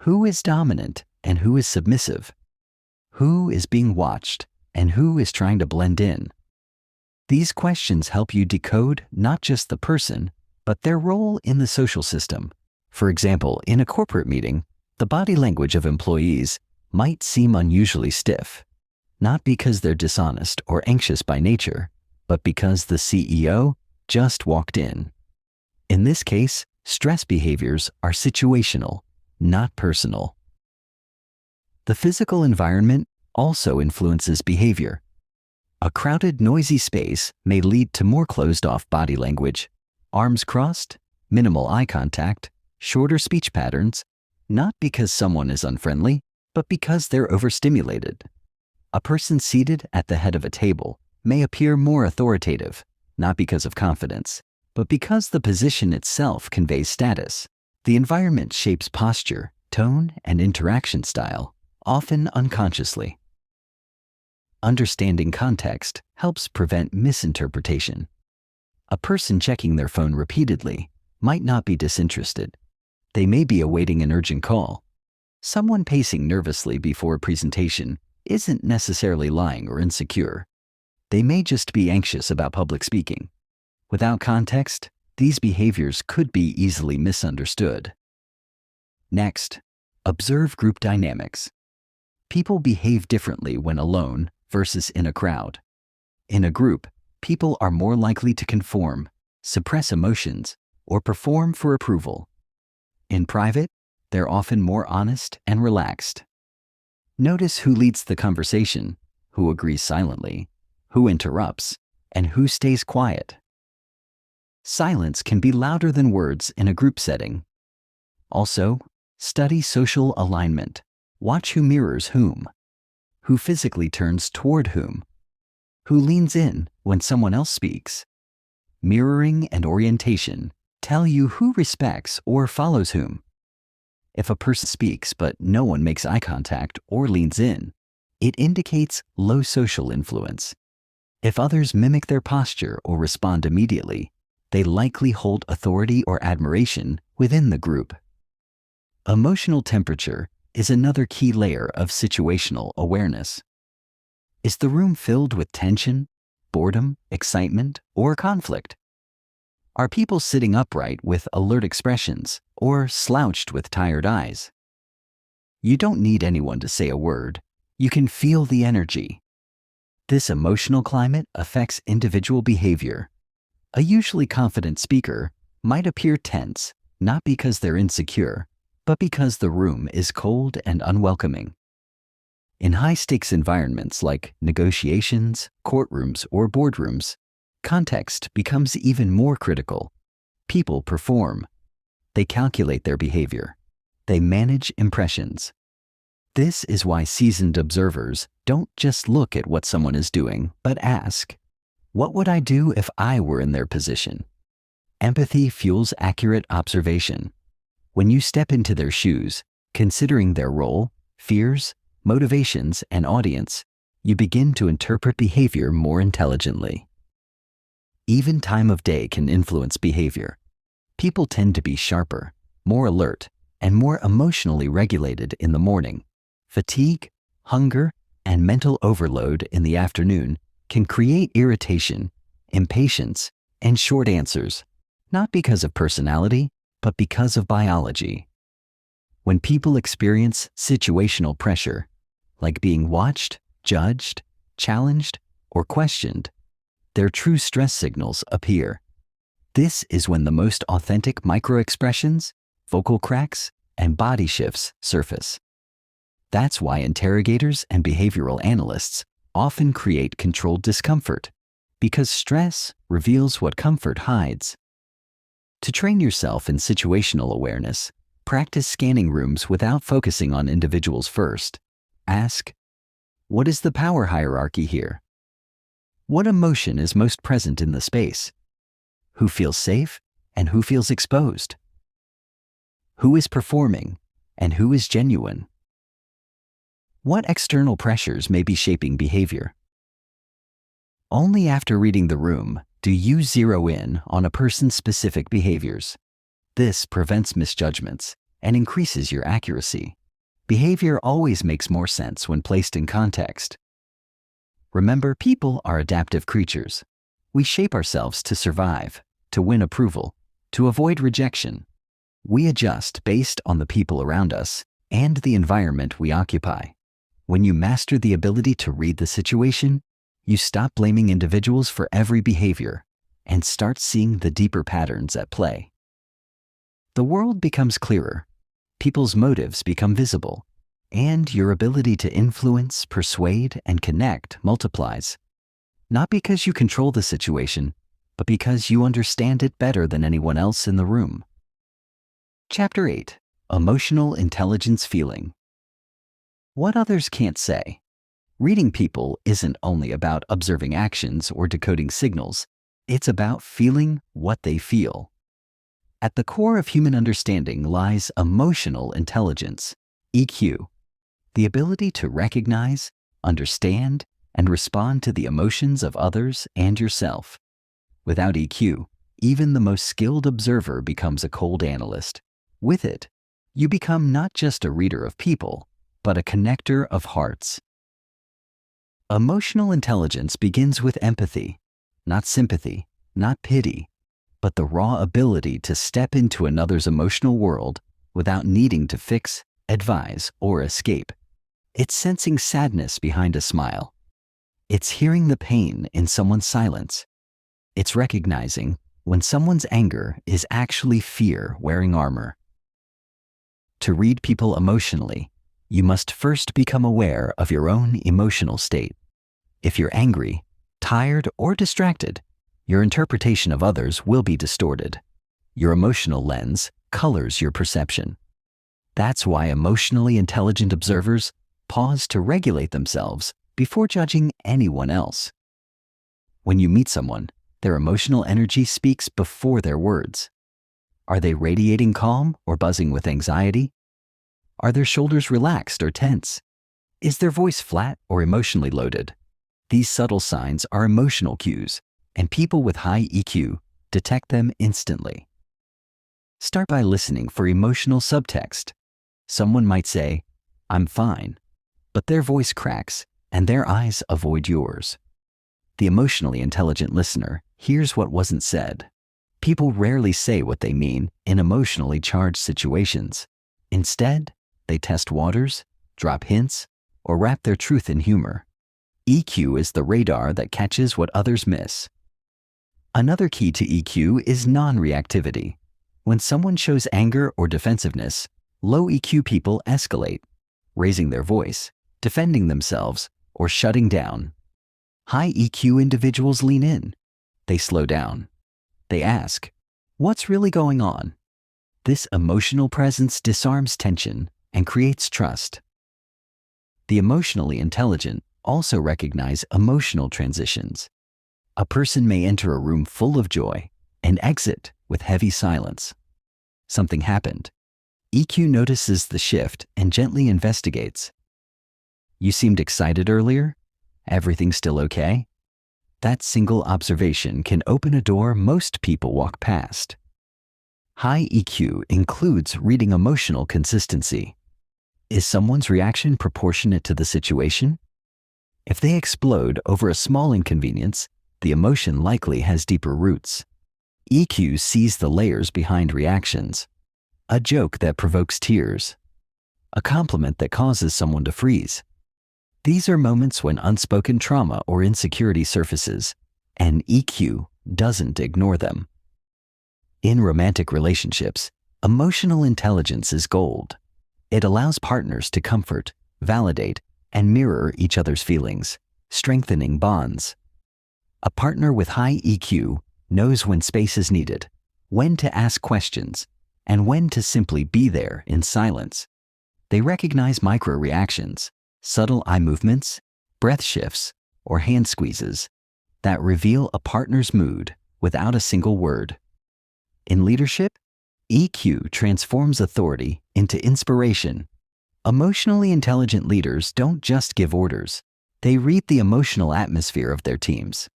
Who is dominant and who is submissive? Who is being watched and who is trying to blend in? These questions help you decode not just the person, but their role in the social system. For example, in a corporate meeting, the body language of employees might seem unusually stiff, not because they're dishonest or anxious by nature, but because the CEO just walked in. In this case, stress behaviors are situational, not personal. The physical environment also influences behavior. A crowded, noisy space may lead to more closed-off body language, arms crossed, minimal eye contact, shorter speech patterns, not because someone is unfriendly, but because they're overstimulated. A person seated at the head of a table may appear more authoritative, not because of confidence, but because the position itself conveys status. The environment shapes posture, tone, and interaction style, often unconsciously. Understanding context helps prevent misinterpretation. A person checking their phone repeatedly might not be disinterested. They may be awaiting an urgent call. Someone pacing nervously before a presentation isn't necessarily lying or insecure. They may just be anxious about public speaking. Without context, these behaviors could be easily misunderstood. Next, observe group dynamics. People behave differently when alone versus in a crowd. In a group, people are more likely to conform, suppress emotions, or perform for approval. In private, they're often more honest and relaxed. Notice who leads the conversation, who agrees silently, who interrupts, and who stays quiet. Silence can be louder than words in a group setting. Also, study social alignment. Watch who mirrors whom, who physically turns toward whom, who leans in when someone else speaks. Mirroring and orientation tell you who respects or follows whom. If a person speaks but no one makes eye contact or leans in, it indicates low social influence. If others mimic their posture or respond immediately, they likely hold authority or admiration within the group. Emotional temperature is another key layer of situational awareness. Is the room filled with tension, boredom, excitement, or conflict? Are people sitting upright with alert expressions or slouched with tired eyes? You don't need anyone to say a word. You can feel the energy. This emotional climate affects individual behavior. A usually confident speaker might appear tense, not because they're insecure, but because the room is cold and unwelcoming. In high-stakes environments like negotiations, courtrooms, or boardrooms, context becomes even more critical. People perform. They calculate their behavior. They manage impressions. This is why seasoned observers don't just look at what someone is doing, but ask, what would I do if I were in their position? Empathy fuels accurate observation. When you step into their shoes, considering their role, fears, motivations, and audience, you begin to interpret behavior more intelligently. Even time of day can influence behavior. People tend to be sharper, more alert, and more emotionally regulated in the morning. Fatigue, hunger, and mental overload in the afternoon can create irritation, impatience, and short answers, not because of personality, but because of biology. When people experience situational pressure, like being watched, judged, challenged, or questioned, their true stress signals appear. This is when the most authentic microexpressions, vocal cracks, and body shifts surface. That's why interrogators and behavioral analysts often create controlled discomfort, because stress reveals what comfort hides. To train yourself in situational awareness, practice scanning rooms without focusing on individuals first. Ask, what is the power hierarchy here? What emotion is most present in the space? Who feels safe and who feels exposed? Who is performing and who is genuine? What external pressures may be shaping behavior? Only after reading the room do you zero in on a person's specific behaviors. This prevents misjudgments and increases your accuracy. Behavior always makes more sense when placed in context. Remember, people are adaptive creatures. We shape ourselves to survive, to win approval, to avoid rejection. We adjust based on the people around us and the environment we occupy. When you master the ability to read the situation, you stop blaming individuals for every behavior and start seeing the deeper patterns at play. The world becomes clearer, people's motives become visible, and your ability to influence, persuade, and connect multiplies. Not because you control the situation, but because you understand it better than anyone else in the room. Chapter 8. Emotional Intelligence Feeling. What others can't say. Reading people isn't only about observing actions or decoding signals, it's about feeling what they feel. At the core of human understanding lies emotional intelligence, EQ, the ability to recognize, understand, and respond to the emotions of others and yourself. Without EQ, even the most skilled observer becomes a cold analyst. With it, you become not just a reader of people, but a connector of hearts. Emotional intelligence begins with empathy, not sympathy, not pity, but the raw ability to step into another's emotional world without needing to fix, advise, or escape. It's sensing sadness behind a smile. It's hearing the pain in someone's silence. It's recognizing when someone's anger is actually fear wearing armor. To read people emotionally, you must first become aware of your own emotional state. If you're angry, tired, or distracted, your interpretation of others will be distorted. Your emotional lens colors your perception. That's why emotionally intelligent observers pause to regulate themselves before judging anyone else. When you meet someone, their emotional energy speaks before their words. Are they radiating calm or buzzing with anxiety? Are their shoulders relaxed or tense? Is their voice flat or emotionally loaded? These subtle signs are emotional cues, and people with high EQ detect them instantly. Start by listening for emotional subtext. Someone might say, "I'm fine," but their voice cracks and their eyes avoid yours. The emotionally intelligent listener hears what wasn't said. People rarely say what they mean in emotionally charged situations. Instead, they test waters, drop hints, or wrap their truth in humor. EQ is the radar that catches what others miss. Another key to EQ is non-reactivity. When someone shows anger or defensiveness, low EQ people escalate, raising their voice, defending themselves, or shutting down. High EQ individuals lean in. They slow down. They ask, "What's really going on?" This emotional presence disarms tension and creates trust. The emotionally intelligent also recognize emotional transitions. A person may enter a room full of joy and exit with heavy silence. Something happened. EQ notices the shift and gently investigates. "You seemed excited earlier? Everything still okay?" That single observation can open a door most people walk past. High EQ includes reading emotional consistency. Is someone's reaction proportionate to the situation? If they explode over a small inconvenience, the emotion likely has deeper roots. EQ sees the layers behind reactions. A joke that provokes tears. A compliment that causes someone to freeze. These are moments when unspoken trauma or insecurity surfaces, and EQ doesn't ignore them. In romantic relationships, emotional intelligence is gold. It allows partners to comfort, validate, and mirror each other's feelings, strengthening bonds. A partner with high EQ knows when space is needed, when to ask questions, and when to simply be there in silence. They recognize micro-reactions, subtle eye movements, breath shifts, or hand squeezes that reveal a partner's mood without a single word. In leadership, EQ transforms authority into inspiration. Emotionally intelligent leaders don't just give orders. They read the emotional atmosphere of their teams.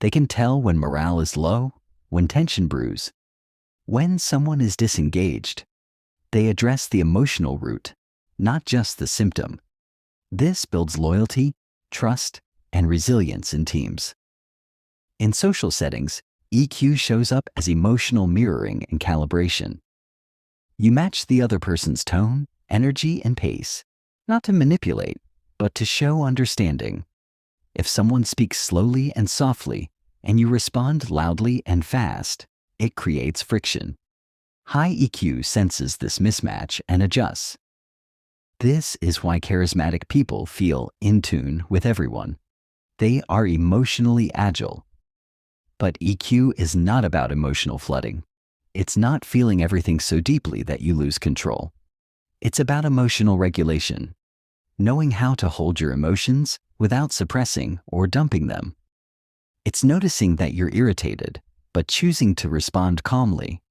They can tell when morale is low, when tension brews, when someone is disengaged. They address the emotional root, not just the symptom. This builds loyalty, trust, and resilience in teams. In social settings, EQ shows up as emotional mirroring and calibration. You match the other person's tone, energy, and pace, not to manipulate, but to show understanding. If someone speaks slowly and softly, and you respond loudly and fast, it creates friction. High EQ senses this mismatch and adjusts. This is why charismatic people feel in tune with everyone. They are emotionally agile. But EQ is not about emotional flooding. It's not feeling everything so deeply that you lose control. It's about emotional regulation, knowing how to hold your emotions without suppressing or dumping them. It's noticing that you're irritated, but choosing to respond calmly.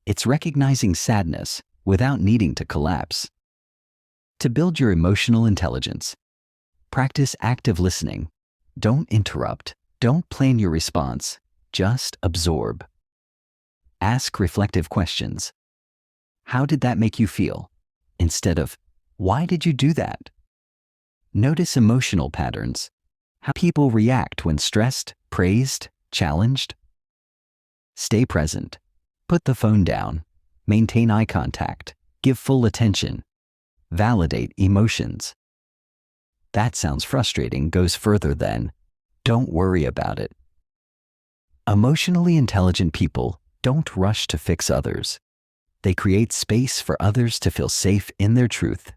It's recognizing sadness without needing to collapse. To build your emotional intelligence, practice active listening. Don't interrupt. Don't plan your response. Just absorb. Ask reflective questions. How did that make you feel? Instead of, why did you do that? Notice emotional patterns. How people react when stressed, praised, challenged. Stay present. Put the phone down. Maintain eye contact. Give full attention. Validate emotions. That sounds frustrating goes further than, don't worry about it. Emotionally intelligent people don't rush to fix others. They create space for others to feel safe in their truth.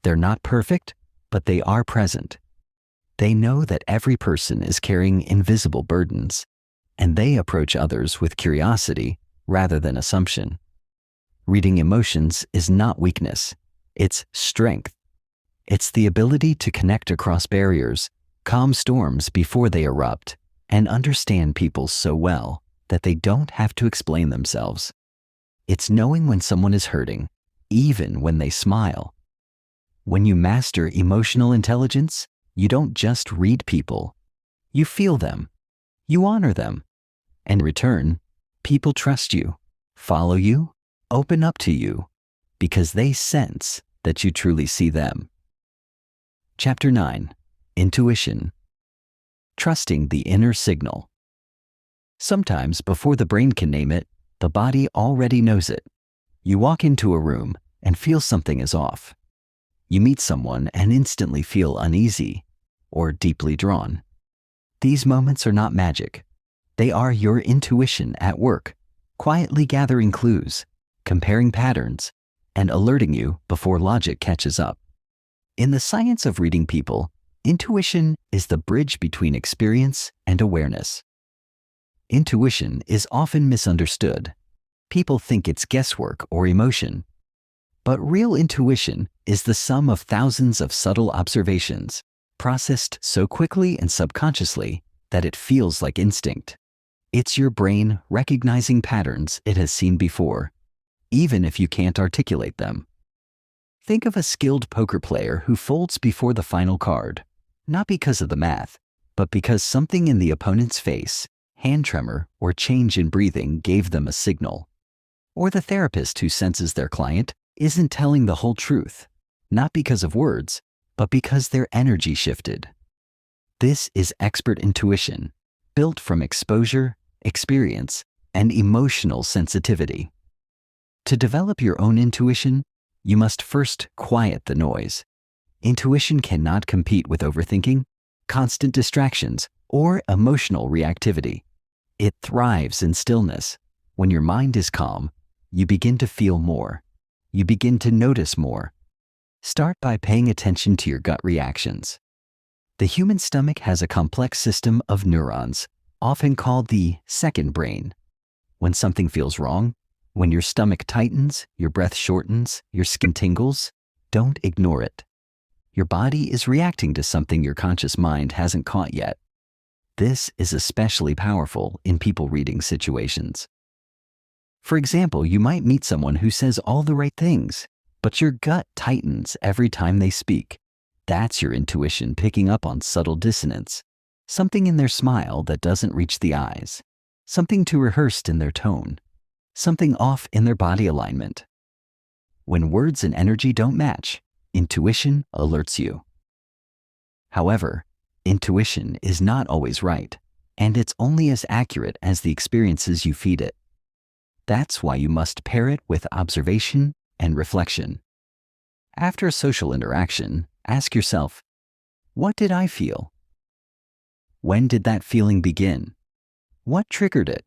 They're not perfect, but they are present. They know that every person is carrying invisible burdens, and they approach others with curiosity rather than assumption. Reading emotions is not weakness, it's strength. It's the ability to connect across barriers, calm storms before they erupt, and understand people so well that they don't have to explain themselves. It's knowing when someone is hurting, even when they smile. When you master emotional intelligence, you don't just read people. You feel them. You honor them. And in return, people trust you, follow you, open up to you, because they sense that you truly see them. Chapter 9. Intuition. Trusting the inner signal. Sometimes, before the brain can name it, the body already knows it. You walk into a room and feel something is off. You meet someone and instantly feel uneasy or deeply drawn. These moments are not magic. They are your intuition at work, quietly gathering clues, comparing patterns, and alerting you before logic catches up. In the science of reading people, intuition is the bridge between experience and awareness. Intuition is often misunderstood. People think it's guesswork or emotion. But real intuition is the sum of thousands of subtle observations, processed so quickly and subconsciously that it feels like instinct. It's your brain recognizing patterns it has seen before, even if you can't articulate them. Think of a skilled poker player who folds before the final card, not because of the math, but because something in the opponent's face, hand tremor, or change in breathing gave them a signal. Or the therapist who senses their client isn't telling the whole truth, not because of words, but because their energy shifted. This is expert intuition, built from exposure, experience, and emotional sensitivity. To develop your own intuition, you must first quiet the noise. Intuition cannot compete with overthinking, constant distractions, or emotional reactivity. It thrives in stillness. When your mind is calm, you begin to feel more. You begin to notice more. Start by paying attention to your gut reactions. The human stomach has a complex system of neurons, often called the second brain. When something feels wrong, when your stomach tightens, your breath shortens, your skin tingles, don't ignore it. Your body is reacting to something your conscious mind hasn't caught yet. This is especially powerful in people-reading situations. For example, you might meet someone who says all the right things, but your gut tightens every time they speak. That's your intuition picking up on subtle dissonance, something in their smile that doesn't reach the eyes, something too rehearsed in their tone, something off in their body alignment. When words and energy don't match, intuition alerts you. However, intuition is not always right, and it's only as accurate as the experiences you feed it. That's why you must pair it with observation and reflection. After a social interaction, ask yourself, what did I feel? When did that feeling begin? What triggered it?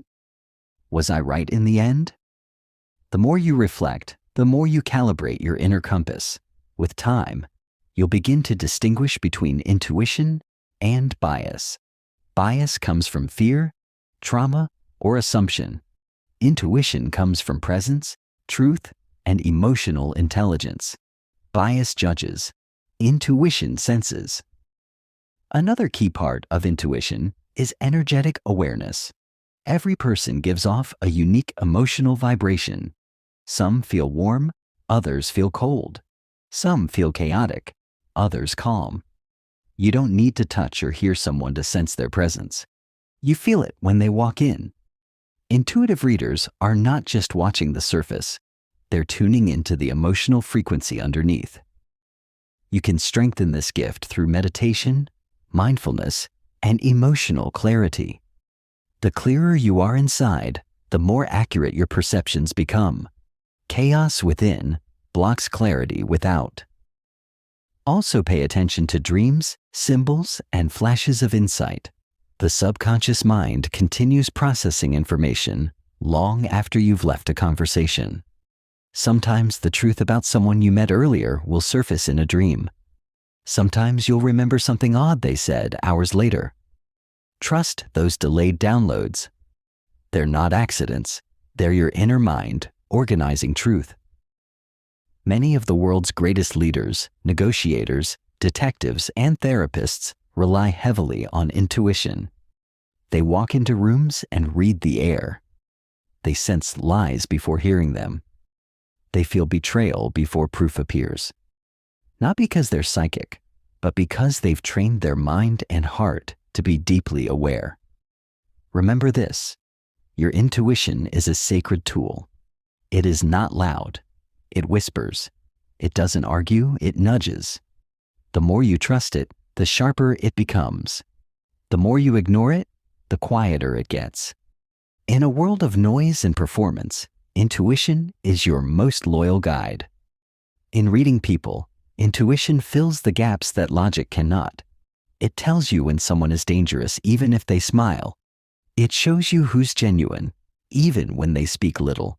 Was I right in the end? The more you reflect, the more you calibrate your inner compass. With time, you'll begin to distinguish between intuition and bias. Bias comes from fear, trauma, or assumption. Intuition comes from presence, truth, and emotional intelligence. Bias judges. Intuition senses. Another key part of intuition is energetic awareness. Every person gives off a unique emotional vibration. Some feel warm, others feel cold. Some feel chaotic, others calm. You don't need to touch or hear someone to sense their presence. You feel it when they walk in. Intuitive readers are not just watching the surface, they're tuning into the emotional frequency underneath. You can strengthen this gift through meditation, mindfulness, and emotional clarity. The clearer you are inside, the more accurate your perceptions become. Chaos within blocks clarity without. Also pay attention to dreams, symbols, and flashes of insight. The subconscious mind continues processing information long after you've left a conversation. Sometimes the truth about someone you met earlier will surface in a dream. Sometimes you'll remember something odd they said hours later. Trust those delayed downloads. They're not accidents. They're your inner mind organizing truth. Many of the world's greatest leaders, negotiators, detectives, and therapists rely heavily on intuition. They walk into rooms and read the air. They sense lies before hearing them. They feel betrayal before proof appears. Not because they're psychic, but because they've trained their mind and heart to be deeply aware. Remember this, your intuition is a sacred tool. It is not loud. It whispers. It doesn't argue, it nudges. The more you trust it, the sharper it becomes. The more you ignore it, the quieter it gets. In a world of noise and performance, intuition is your most loyal guide. In reading people, intuition fills the gaps that logic cannot. It tells you when someone is dangerous even if they smile. It shows you who's genuine, even when they speak little.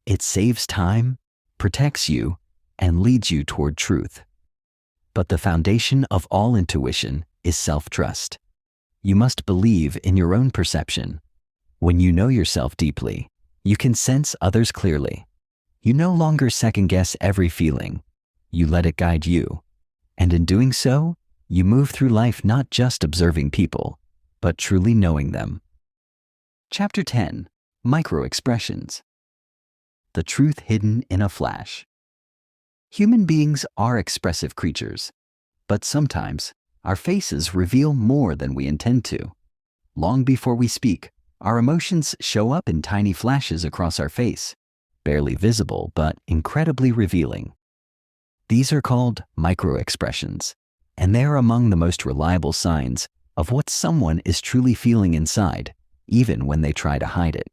It saves time, protects you, and leads you toward truth. But the foundation of all intuition is self-trust. You must believe in your own perception. When you know yourself deeply, you can sense others clearly. You no longer second-guess every feeling. You let it guide you. And in doing so, you move through life not just observing people, but truly knowing them. Chapter 10. Microexpressions. The truth hidden in a flash. Human beings are expressive creatures, but sometimes our faces reveal more than we intend to. Long before we speak, our emotions show up in tiny flashes across our face, barely visible but incredibly revealing. These are called microexpressions, and they are among the most reliable signs of what someone is truly feeling inside, even when they try to hide it.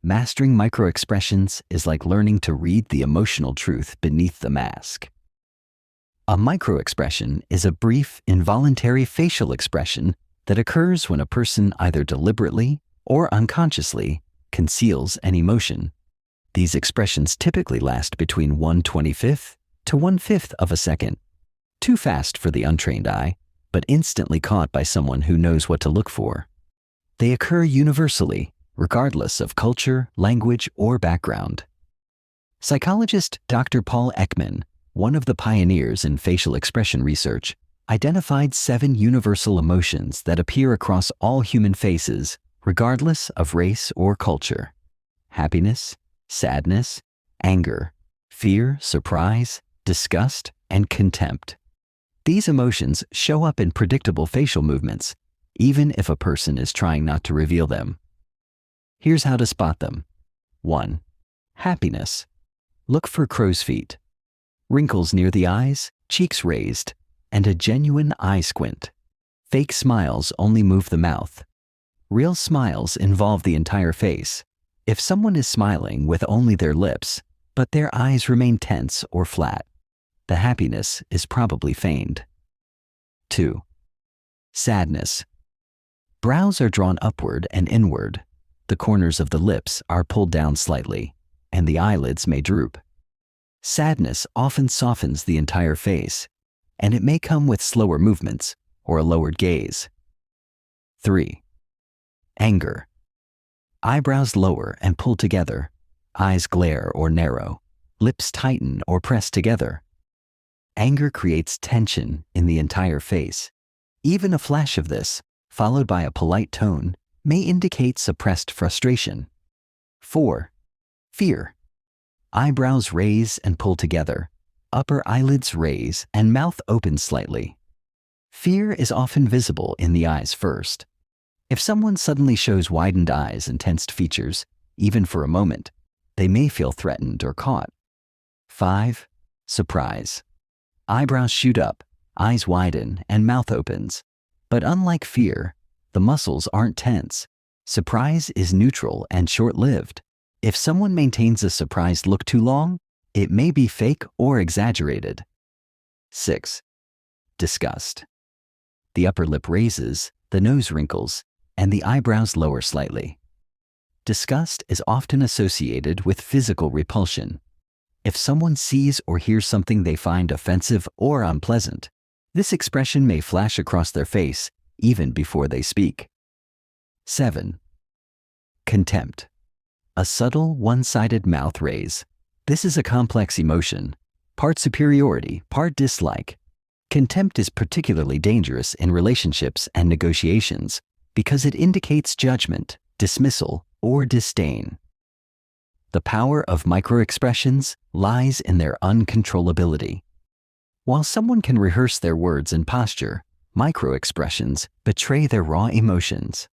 Mastering microexpressions is like learning to read the emotional truth beneath the mask. A microexpression is a brief, involuntary facial expression that occurs when a person either deliberately or unconsciously conceals an emotion. These expressions typically last between 1/25th to 1/5 of a second. Too fast for the untrained eye, but instantly caught by someone who knows what to look for. They occur universally, regardless of culture, language, or background. Psychologist Dr. Paul Ekman, one of the pioneers in facial expression research, identified 7 universal emotions that appear across all human faces, regardless of race or culture. Happiness, sadness, anger, fear, surprise, disgust, and contempt. These emotions show up in predictable facial movements, even if a person is trying not to reveal them. Here's how to spot them. 1. Happiness. Look for crow's feet, wrinkles near the eyes, cheeks raised, and a genuine eye squint. Fake smiles only move the mouth. Real smiles involve the entire face. If someone is smiling with only their lips, but their eyes remain tense or flat, the happiness is probably feigned. 2. Sadness. Brows are drawn upward and inward. The corners of the lips are pulled down slightly, and the eyelids may droop. Sadness often softens the entire face, and it may come with slower movements or a lowered gaze. 3. Anger. Eyebrows lower and pull together, eyes glare or narrow, lips tighten or press together. Anger creates tension in the entire face. Even a flash of this, followed by a polite tone, may indicate suppressed frustration. 4. Fear. Eyebrows raise and pull together, upper eyelids raise and mouth opens slightly. Fear is often visible in the eyes first. If someone suddenly shows widened eyes and tensed features, even for a moment, they may feel threatened or caught. 5. Surprise. Eyebrows shoot up, eyes widen, and mouth opens. But unlike fear, the muscles aren't tense. Surprise is neutral and short-lived. If someone maintains a surprised look too long, it may be fake or exaggerated. 6. Disgust. The upper lip raises, the nose wrinkles, and the eyebrows lower slightly. Disgust is often associated with physical repulsion. If someone sees or hears something they find offensive or unpleasant, this expression may flash across their face even before they speak. 7. Contempt. A subtle, one-sided mouth raise. This is a complex emotion, part superiority, part dislike. Contempt is particularly dangerous in relationships and negotiations because it indicates judgment, dismissal, or disdain. The power of microexpressions lies in their uncontrollability. While someone can rehearse their words and posture, microexpressions betray their raw emotions.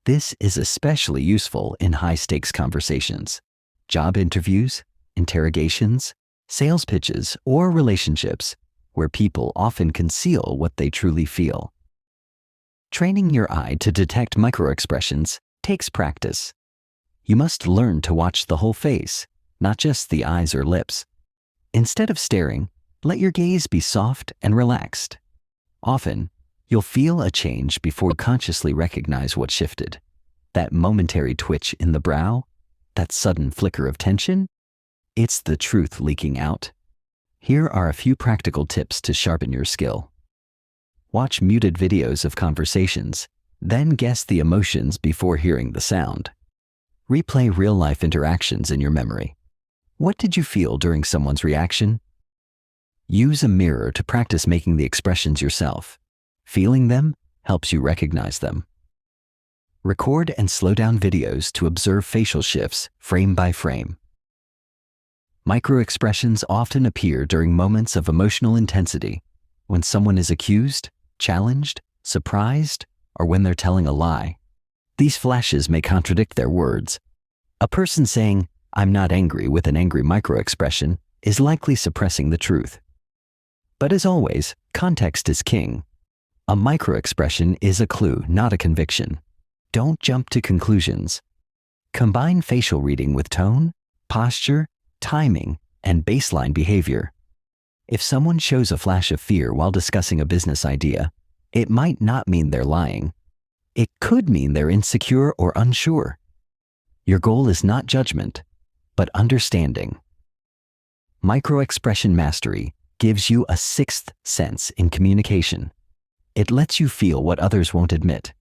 This is especially useful in high-stakes conversations, job interviews, interrogations, sales pitches, or relationships where people often conceal what they truly feel. Training your eye to detect microexpressions takes practice. You must learn to watch the whole face, not just the eyes or lips. Instead of staring, let your gaze be soft and relaxed. Often, you'll feel a change before you consciously recognize what shifted. That momentary twitch in the brow, that sudden flicker of tension, it's the truth leaking out. Here are a few practical tips to sharpen your skill. Watch muted videos of conversations, then guess the emotions before hearing the sound. Replay real-life interactions in your memory. What did you feel during someone's reaction? Use a mirror to practice making the expressions yourself. Feeling them helps you recognize them. Record and slow down videos to observe facial shifts frame by frame. Microexpressions often appear during moments of emotional intensity, when someone is accused, challenged, surprised, or when they're telling a lie. These flashes may contradict their words. A person saying, "I'm not angry" with an angry microexpression is likely suppressing the truth. But as always, context is king. A microexpression is a clue, not a conviction. Don't jump to conclusions. Combine facial reading with tone, posture, timing, and baseline behavior. If someone shows a flash of fear while discussing a business idea, it might not mean they're lying. It could mean they're insecure or unsure. Your goal is not judgment, but understanding. Microexpression mastery gives you a sixth sense in communication. It lets you feel what others won't admit.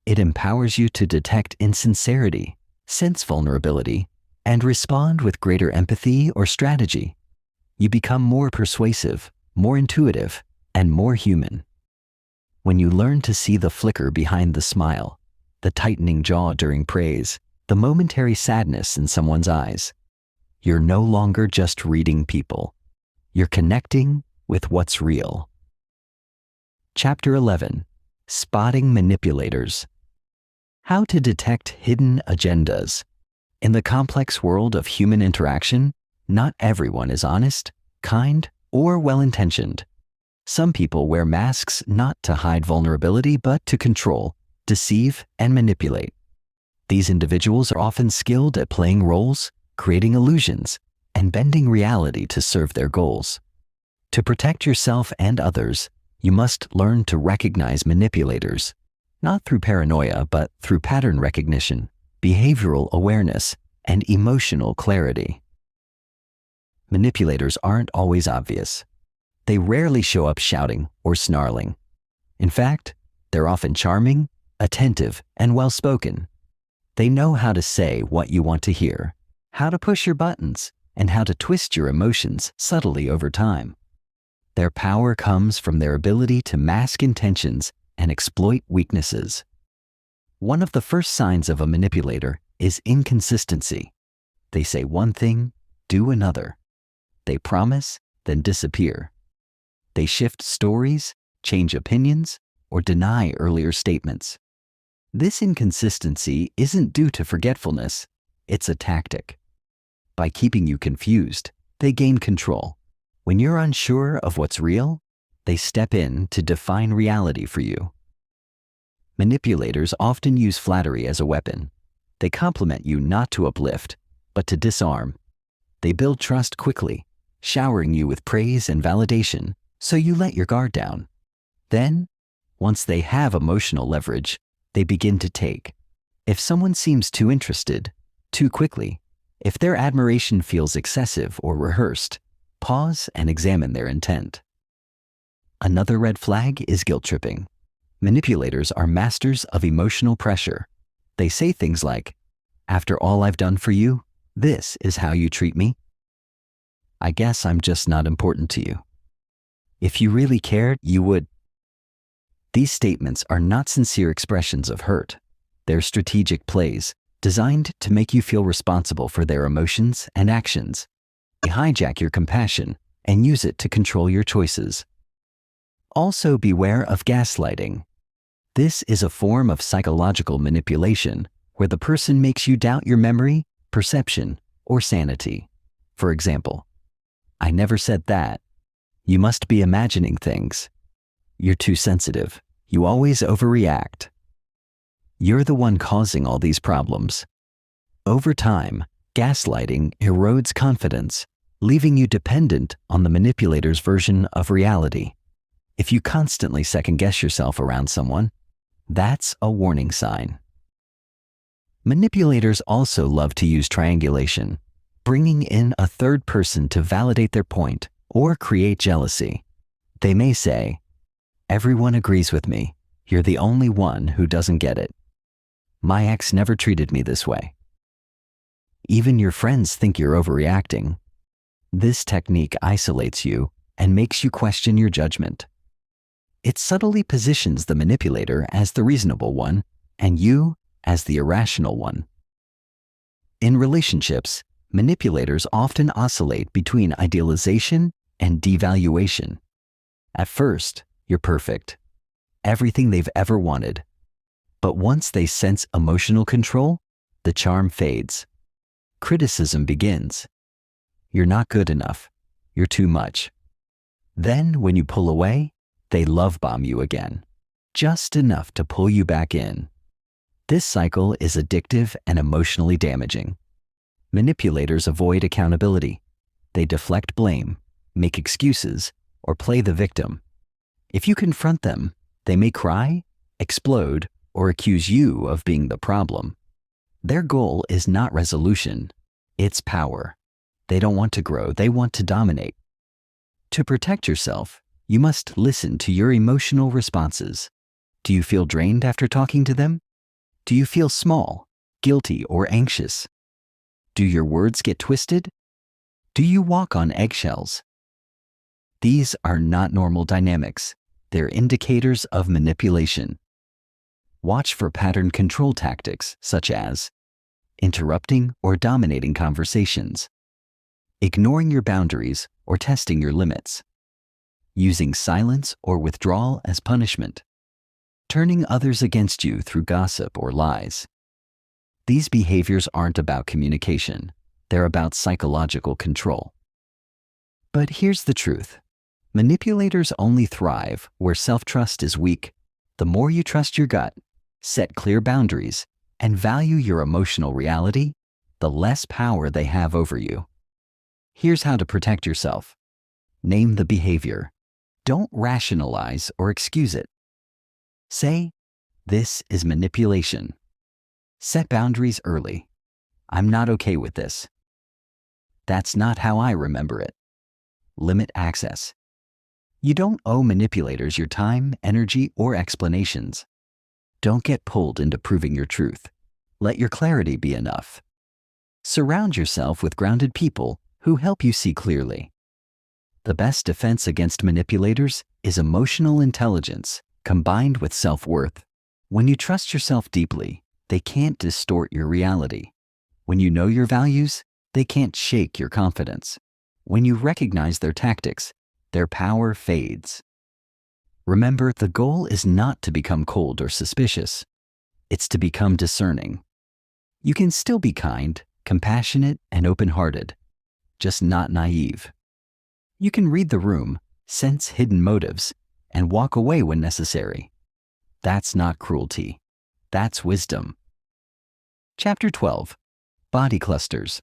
It empowers you to detect insincerity, sense vulnerability, and respond with greater empathy or strategy. You become more persuasive, more intuitive, and more human. When you learn to see the flicker behind the smile, the tightening jaw during praise, the momentary sadness in someone's eyes, you're no longer just reading people. You're connecting with what's real. Chapter 11. Spotting Manipulators. How to detect hidden agendas. In the complex world of human interaction, not everyone is honest, kind, or well-intentioned. Some people wear masks not to hide vulnerability but to control, deceive, and manipulate. These individuals are often skilled at playing roles, creating illusions, and bending reality to serve their goals. To protect yourself and others, you must learn to recognize manipulators, not through paranoia but through pattern recognition, behavioral awareness, and emotional clarity. Manipulators aren't always obvious. They rarely show up shouting or snarling. In fact, they're often charming, attentive, and well-spoken. They know how to say what you want to hear, how to push your buttons, and how to twist your emotions subtly over time. Their power comes from their ability to mask intentions and exploit weaknesses. One of the first signs of a manipulator is inconsistency. They say one thing, do another. They promise, then disappear. They shift stories, change opinions, or deny earlier statements. This inconsistency isn't due to forgetfulness, it's a tactic. By keeping you confused, they gain control. When you're unsure of what's real, they step in to define reality for you. Manipulators often use flattery as a weapon. They compliment you not to uplift, but to disarm. They build trust quickly, showering you with praise and validation, so you let your guard down. Then, once they have emotional leverage, they begin to take. If someone seems too interested, too quickly, if their admiration feels excessive or rehearsed, pause and examine their intent. Another red flag is guilt tripping. Manipulators are masters of emotional pressure. They say things like, "After all I've done for you, this is how you treat me? I guess I'm just not important to you. If you really cared, you would." These statements are not sincere expressions of hurt. They're strategic plays designed to make you feel responsible for their emotions and actions. They hijack your compassion and use it to control your choices. Also beware of gaslighting. This is a form of psychological manipulation where the person makes you doubt your memory, perception, or sanity. For example, "I never said that. You must be imagining things. You're too sensitive. You always overreact." You're the one causing all these problems. Over time, gaslighting erodes confidence, leaving you dependent on the manipulator's version of reality. If you constantly second-guess yourself around someone, that's a warning sign. Manipulators also love to use triangulation, bringing in a third person to validate their point or create jealousy. They may say, "Everyone agrees with me. You're the only one who doesn't get it. My ex never treated me this way." Even your friends think you're overreacting. This technique isolates you and makes you question your judgment. It subtly positions the manipulator as the reasonable one and you as the irrational one. In relationships, manipulators often oscillate between idealization and devaluation. At first, you're perfect, everything they've ever wanted. But once they sense emotional control, the charm fades. Criticism begins. "You're not good enough. You're too much." Then, when you pull away, they love bomb you again, just enough to pull you back in. This cycle is addictive and emotionally damaging. Manipulators avoid accountability. They deflect blame, make excuses, or play the victim. If you confront them, they may cry, explode, or accuse you of being the problem. Their goal is not resolution, it's power. They don't want to grow, they want to dominate. To protect yourself, you must listen to your emotional responses. Do you feel drained after talking to them? Do you feel small, guilty, or anxious? Do your words get twisted? Do you walk on eggshells? These are not normal dynamics. They're indicators of manipulation. Watch for pattern control tactics such as interrupting or dominating conversations, ignoring your boundaries or testing your limits, using silence or withdrawal as punishment, turning others against you through gossip or lies. These behaviors aren't about communication. They're about psychological control. But here's the truth. Manipulators only thrive where self-trust is weak. The more you trust your gut, set clear boundaries, and value your emotional reality, the less power they have over you. Here's how to protect yourself. Name the behavior. Don't rationalize or excuse it. Say, "This is manipulation." Set boundaries early. "I'm not okay with this." "That's not how I remember it." Limit access. You don't owe manipulators your time, energy, or explanations. Don't get pulled into proving your truth. Let your clarity be enough. Surround yourself with grounded people who help you see clearly. The best defense against manipulators is emotional intelligence combined with self-worth. When you trust yourself deeply, they can't distort your reality. When you know your values, they can't shake your confidence. When you recognize their tactics, their power fades. Remember, the goal is not to become cold or suspicious. It's to become discerning. You can still be kind, compassionate, and open-hearted, just not naive. You can read the room, sense hidden motives, and walk away when necessary. That's not cruelty. That's wisdom. Chapter 12. Body clusters.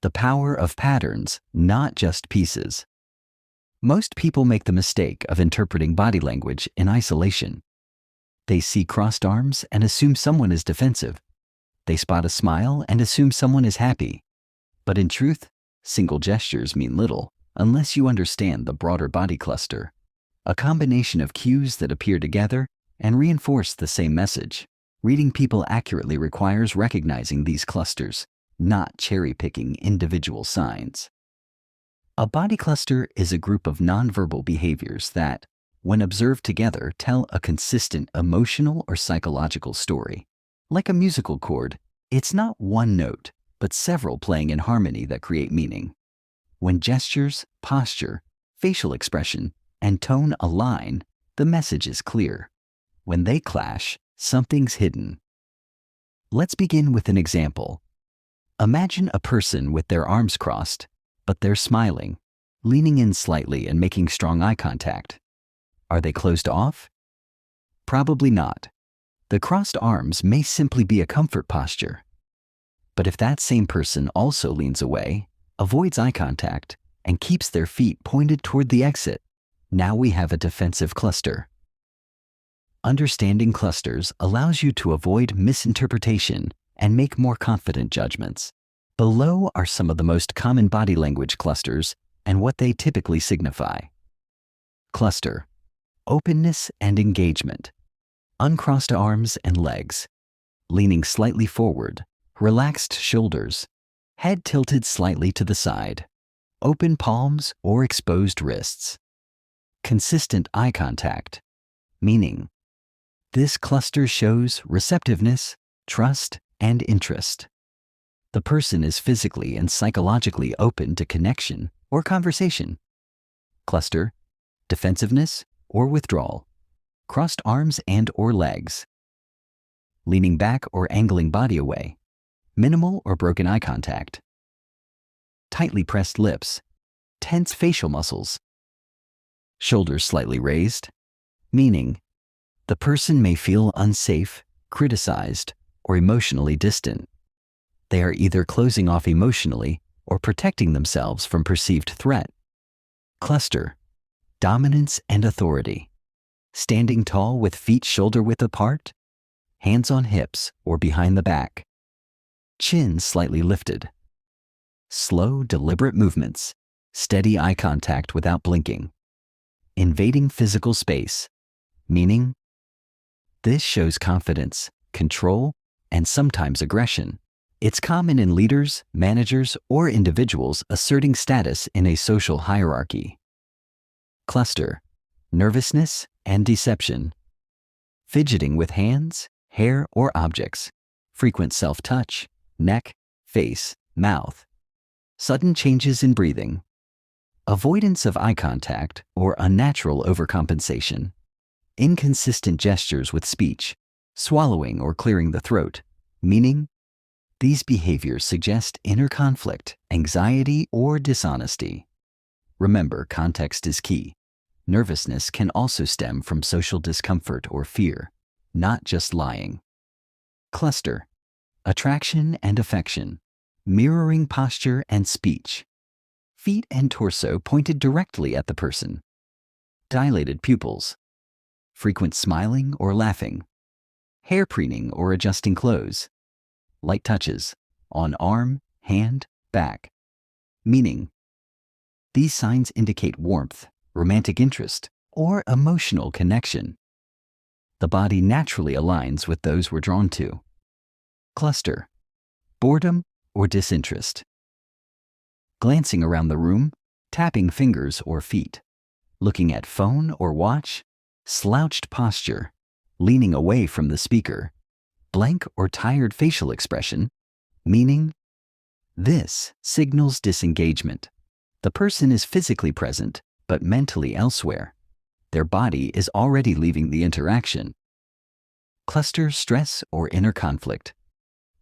The power of patterns, not just pieces. Most people make the mistake of interpreting body language in isolation. They see crossed arms and assume someone is defensive. They spot a smile and assume someone is happy. But in truth, single gestures mean little unless you understand the broader body cluster, a combination of cues that appear together and reinforce the same message. Reading people accurately requires recognizing these clusters, not cherry-picking individual signs. A body cluster is a group of nonverbal behaviors that, when observed together, tell a consistent emotional or psychological story. Like a musical chord, it's not one note, but several playing in harmony that create meaning. When gestures, posture, facial expression, and tone align, the message is clear. When they clash, something's hidden. Let's begin with an example. Imagine a person with their arms crossed, but they're smiling, leaning in slightly and making strong eye contact. Are they closed off? Probably not. The crossed arms may simply be a comfort posture. But if that same person also leans away, avoids eye contact, and keeps their feet pointed toward the exit, now we have a defensive cluster. Understanding clusters allows you to avoid misinterpretation and make more confident judgments. Below are some of the most common body language clusters and what they typically signify. Cluster: openness and engagement, uncrossed arms and legs, leaning slightly forward, relaxed shoulders, head tilted slightly to the side, open palms or exposed wrists. Consistent eye contact, meaning this cluster shows receptiveness, trust, and interest. The person is physically and psychologically open to connection or conversation. Cluster: defensiveness or withdrawal, crossed arms and or legs, leaning back or angling body away, minimal or broken eye contact, tightly pressed lips, tense facial muscles, shoulders slightly raised, meaning the person may feel unsafe, criticized, or emotionally distant. They are either closing off emotionally or protecting themselves from perceived threat. Cluster: dominance and authority, standing tall with feet shoulder width apart, hands on hips or behind the back, chin slightly lifted, slow, deliberate movements, steady eye contact without blinking, invading physical space, meaning this shows confidence, control, and sometimes aggression. It's common in leaders, managers, or individuals asserting status in a social hierarchy. Cluster, nervousness and deception, fidgeting with hands, hair, or objects, frequent self-touch, neck, face, mouth, sudden changes in breathing, avoidance of eye contact or unnatural overcompensation, inconsistent gestures with speech, swallowing or clearing the throat, meaning these behaviors suggest inner conflict, anxiety, or dishonesty. Remember, context is key. Nervousness can also stem from social discomfort or fear, not just lying. Cluster, attraction and affection, mirroring posture and speech, feet and torso pointed directly at the person, dilated pupils, frequent smiling or laughing, hair preening or adjusting clothes, light touches on arm, hand, back, meaning these signs indicate warmth, romantic interest, or emotional connection. The body naturally aligns with those we're drawn to. Cluster, boredom or disinterest, glancing around the room, tapping fingers or feet, looking at phone or watch, slouched posture, leaning away from the speaker, blank or tired facial expression, meaning this signals disengagement. The person is physically present, but mentally elsewhere. Their body is already leaving the interaction. Cluster stress or inner conflict,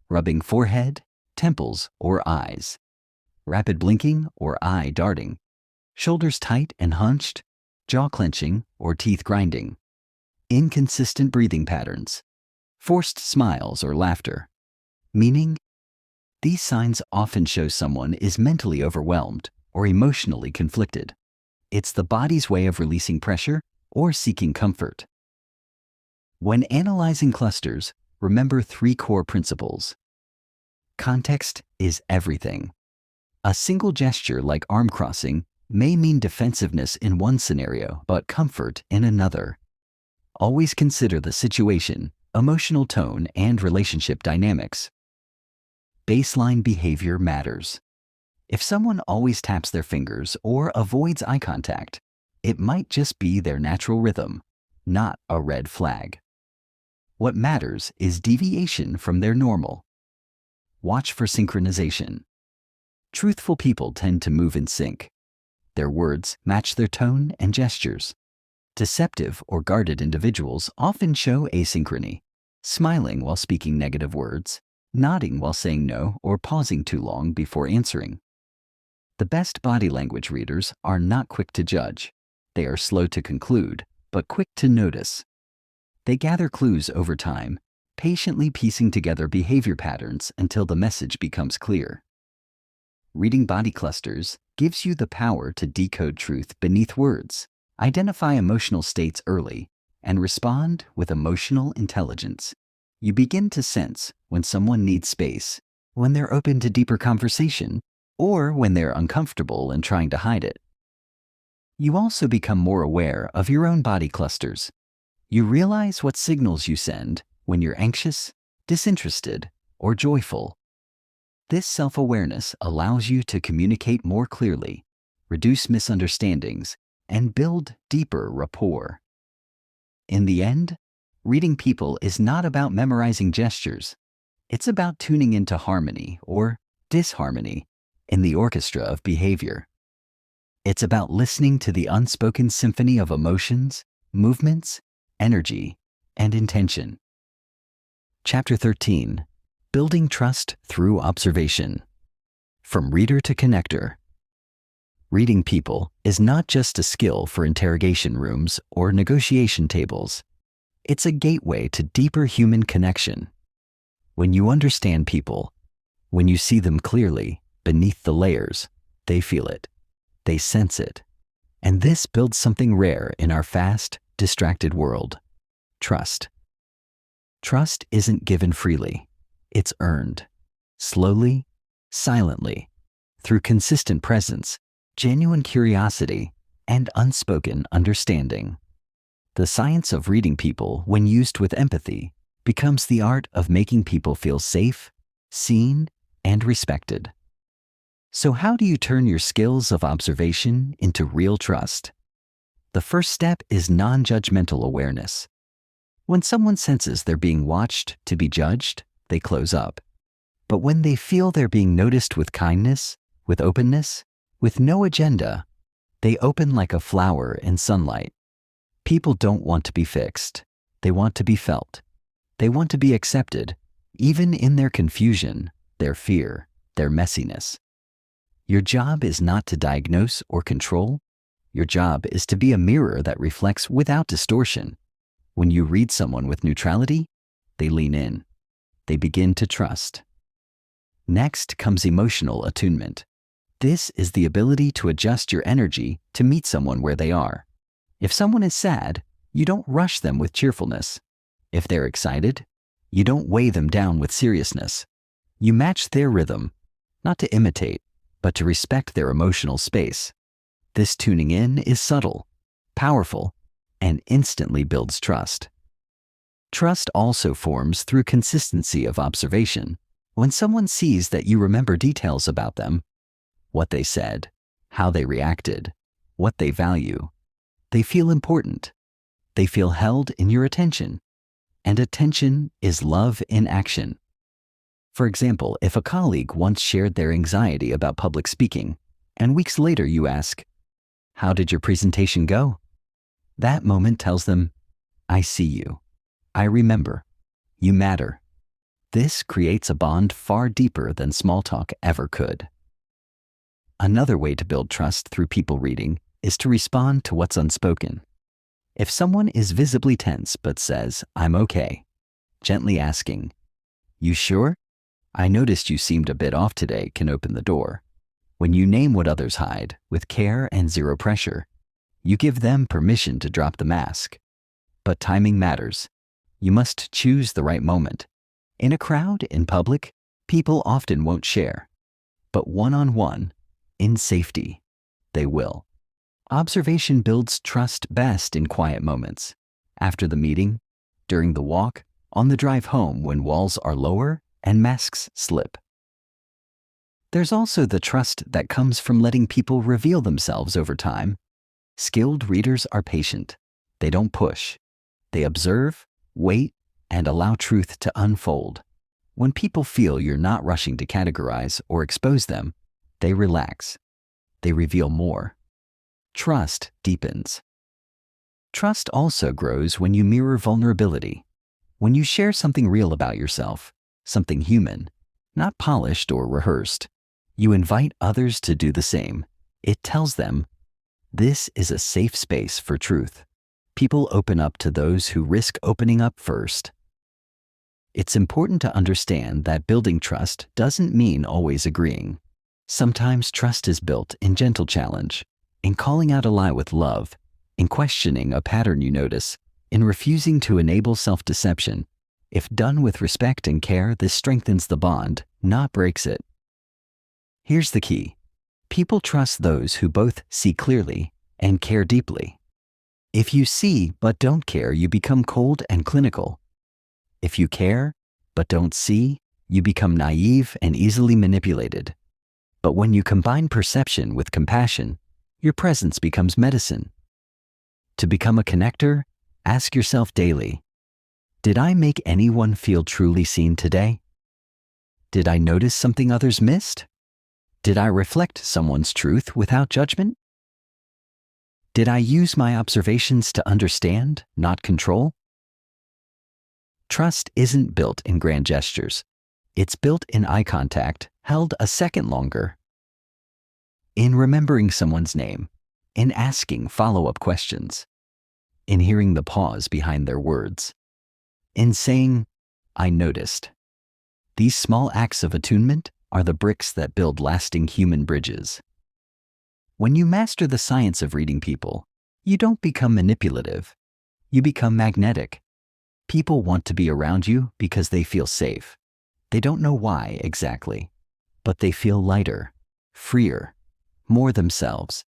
rubbing forehead, temples, or eyes, rapid blinking or eye darting, shoulders tight and hunched, jaw clenching or teeth grinding, inconsistent breathing patterns, forced smiles or laughter, meaning these signs often show someone is mentally overwhelmed or emotionally conflicted. It's the body's way of releasing pressure or seeking comfort. When analyzing clusters, remember 3 core principles. Context is everything. A single gesture like arm crossing may mean defensiveness in one scenario, but comfort in another. Always consider the situation, emotional tone, and relationship dynamics. Baseline behavior matters. If someone always taps their fingers or avoids eye contact, it might just be their natural rhythm, not a red flag. What matters is deviation from their normal. Watch for synchronization. Truthful people tend to move in sync. Their words match their tone and gestures. Deceptive or guarded individuals often show asynchrony, smiling while speaking negative words, nodding while saying no, or pausing too long before answering. The best body language readers are not quick to judge. They are slow to conclude, but quick to notice. They gather clues over time, patiently piecing together behavior patterns until the message becomes clear. Reading body clusters gives you the power to decode truth beneath words, identify emotional states early, and respond with emotional intelligence. You begin to sense when someone needs space, when they're open to deeper conversation, or when they're uncomfortable and trying to hide it. You also become more aware of your own body clusters. You realize what signals you send when you're anxious, disinterested, or joyful. This self-awareness allows you to communicate more clearly, reduce misunderstandings, and build deeper rapport. In the end, reading people is not about memorizing gestures. It's about tuning into harmony or disharmony in the orchestra of behavior. It's about listening to the unspoken symphony of emotions, movements, energy, and intention. Chapter 13. Building Trust Through Observation. From Reader to Connector. Reading people is not just a skill for interrogation rooms or negotiation tables. It's a gateway to deeper human connection. When you understand people, when you see them clearly beneath the layers, they feel it, they sense it. And this builds something rare in our fast, distracted world: trust. Trust isn't given freely. It's earned. Slowly, silently, through consistent presence, genuine curiosity, and unspoken understanding. The science of reading people, when used with empathy, becomes the art of making people feel safe, seen, and respected. So how do you turn your skills of observation into real trust? The first step is non-judgmental awareness. When someone senses they're being watched to be judged, they close up. But when they feel they're being noticed with kindness, with openness, with no agenda, they open like a flower in sunlight. People don't want to be fixed. They want to be felt. They want to be accepted, even in their confusion, their fear, their messiness. Your job is not to diagnose or control. Your job is to be a mirror that reflects without distortion. When you read someone with neutrality, they lean in. They begin to trust. Next comes emotional attunement. This is the ability to adjust your energy to meet someone where they are. If someone is sad, you don't rush them with cheerfulness. If they're excited, you don't weigh them down with seriousness. You match their rhythm, not to imitate, but to respect their emotional space. This tuning in is subtle, powerful, and instantly builds trust. Trust also forms through consistency of observation. When someone sees that you remember details about them, what they said, how they reacted, what they value, they feel important. They feel held in your attention. And attention is love in action. For example, if a colleague once shared their anxiety about public speaking, and weeks later you ask, "How did your presentation go?" That moment tells them, "I see you. I remember. You matter." This creates a bond far deeper than small talk ever could. Another way to build trust through people reading is to respond to what's unspoken. If someone is visibly tense but says, "I'm okay," gently asking, "You sure? I noticed you seemed a bit off today," can open the door. When you name what others hide, with care and zero pressure, you give them permission to drop the mask. But timing matters. You must choose the right moment. In a crowd, in public, people often won't share. But one-on-one, in safety, they will. Observation builds trust best in quiet moments. After the meeting, during the walk, on the drive home when walls are lower and masks slip. There's also the trust that comes from letting people reveal themselves over time. Skilled readers are patient. They don't push. They observe, wait, and allow truth to unfold. When people feel you're not rushing to categorize or expose them, they relax. They reveal more. Trust deepens. Trust also grows when you mirror vulnerability. When you share something real about yourself, something human, not polished or rehearsed, you invite others to do the same. It tells them, this is a safe space for truth. People open up to those who risk opening up first. It's important to understand that building trust doesn't mean always agreeing. Sometimes trust is built in gentle challenge, in calling out a lie with love, in questioning a pattern you notice, in refusing to enable self-deception. If done with respect and care, this strengthens the bond, not breaks it. Here's the key. People trust those who both see clearly and care deeply. If you see but don't care, you become cold and clinical. If you care but don't see, you become naive and easily manipulated. But when you combine perception with compassion, your presence becomes medicine. To become a connector, ask yourself daily, did I make anyone feel truly seen today? Did I notice something others missed? Did I reflect someone's truth without judgment? Did I use my observations to understand, not control? Trust isn't built in grand gestures. It's built in eye contact, held a second longer. In remembering someone's name, in asking follow-up questions, in hearing the pause behind their words, in saying, I noticed. These small acts of attunement are the bricks that build lasting human bridges. When you master the science of reading people, you don't become manipulative. You become magnetic. People want to be around you because they feel safe. They don't know why exactly, but they feel lighter, freer, more themselves.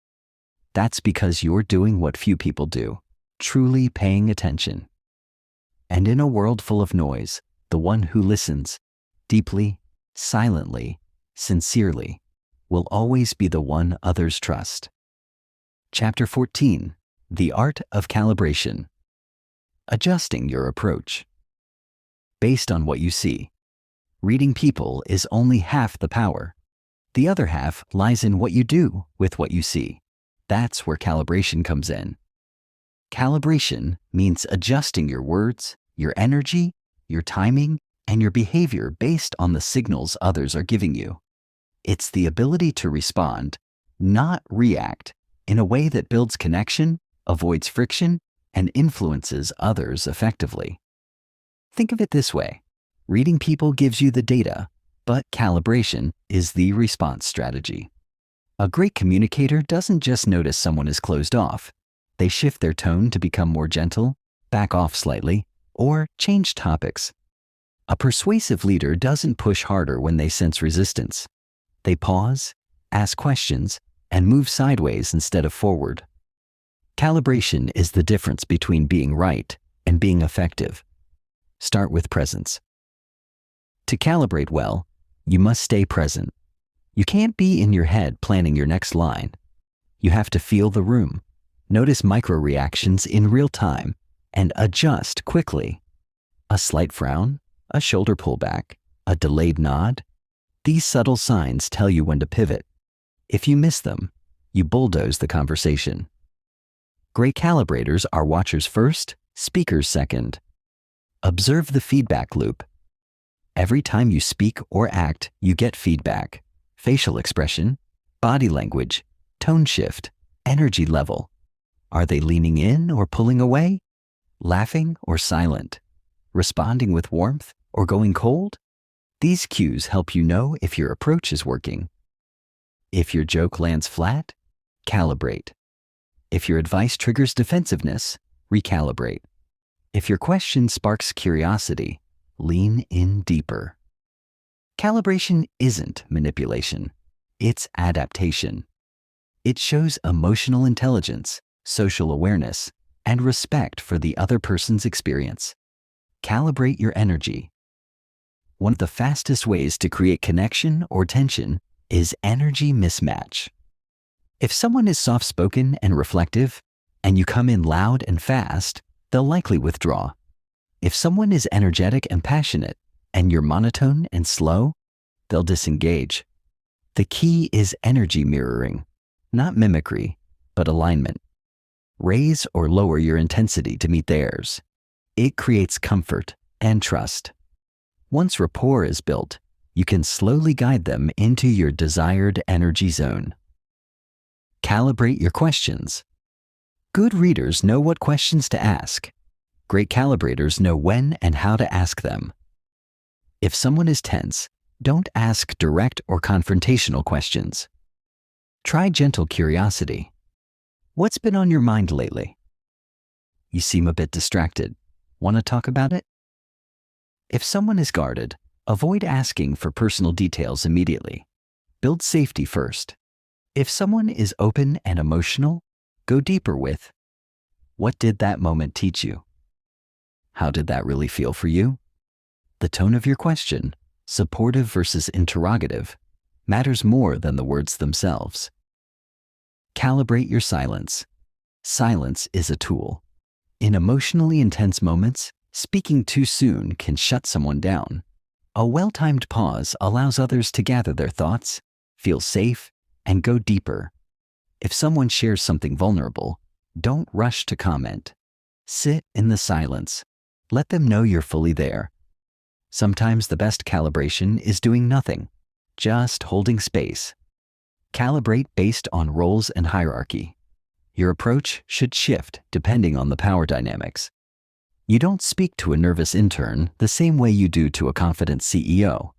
That's because you're doing what few people do, truly paying attention. And in a world full of noise, the one who listens, deeply, silently, sincerely, will always be the one others trust. Chapter 14. The Art of Calibration. Adjusting your approach. Based on what you see. Reading people is only half the power. The other half lies in what you do with what you see. That's where calibration comes in. Calibration means adjusting your words, your energy, your timing, and your behavior based on the signals others are giving you. It's the ability to respond, not react, in a way that builds connection, avoids friction, and influences others effectively. Think of it this way. Reading people gives you the data, but calibration is the response strategy. A great communicator doesn't just notice someone is closed off. They shift their tone to become more gentle, back off slightly, or change topics. A persuasive leader doesn't push harder when they sense resistance. They pause, ask questions, and move sideways instead of forward. Calibration is the difference between being right and being effective. Start with presence. To calibrate well, you must stay present. You can't be in your head planning your next line. You have to feel the room, notice micro-reactions in real time, and adjust quickly. A slight frown, a shoulder pullback, a delayed nod. These subtle signs tell you when to pivot. If you miss them, you bulldoze the conversation. Great calibrators are watchers first, speakers second. Observe the feedback loop. Every time you speak or act, you get feedback. Facial expression, body language, tone shift, energy level. Are they leaning in or pulling away? Laughing or silent? Responding with warmth or going cold? These cues help you know if your approach is working. If your joke lands flat, calibrate. If your advice triggers defensiveness, recalibrate. If your question sparks curiosity, lean in deeper. Calibration isn't manipulation. It's adaptation. It shows emotional intelligence, social awareness, and respect for the other person's experience. Calibrate your energy. One of the fastest ways to create connection or tension is energy mismatch. If someone is soft-spoken and reflective, and you come in loud and fast, they'll likely withdraw. If someone is energetic and passionate, and you're monotone and slow, they'll disengage. The key is energy mirroring, not mimicry, but alignment. Raise or lower your intensity to meet theirs. It creates comfort and trust. Once rapport is built, you can slowly guide them into your desired energy zone. Calibrate your questions. Good readers know what questions to ask. Great calibrators know when and how to ask them. If someone is tense, don't ask direct or confrontational questions. Try gentle curiosity. What's been on your mind lately? You seem a bit distracted. Want to talk about it? If someone is guarded, avoid asking for personal details immediately. Build safety first. If someone is open and emotional, go deeper with, what did that moment teach you? How did that really feel for you? The tone of your question, supportive versus interrogative, matters more than the words themselves. Calibrate your silence. Silence is a tool. In emotionally intense moments, speaking too soon can shut someone down. A well-timed pause allows others to gather their thoughts, feel safe, and go deeper. If someone shares something vulnerable, don't rush to comment. Sit in the silence. Let them know you're fully there. Sometimes the best calibration is doing nothing, just holding space. Calibrate based on roles and hierarchy. Your approach should shift depending on the power dynamics. You don't speak to a nervous intern the same way you do to a confident CEO.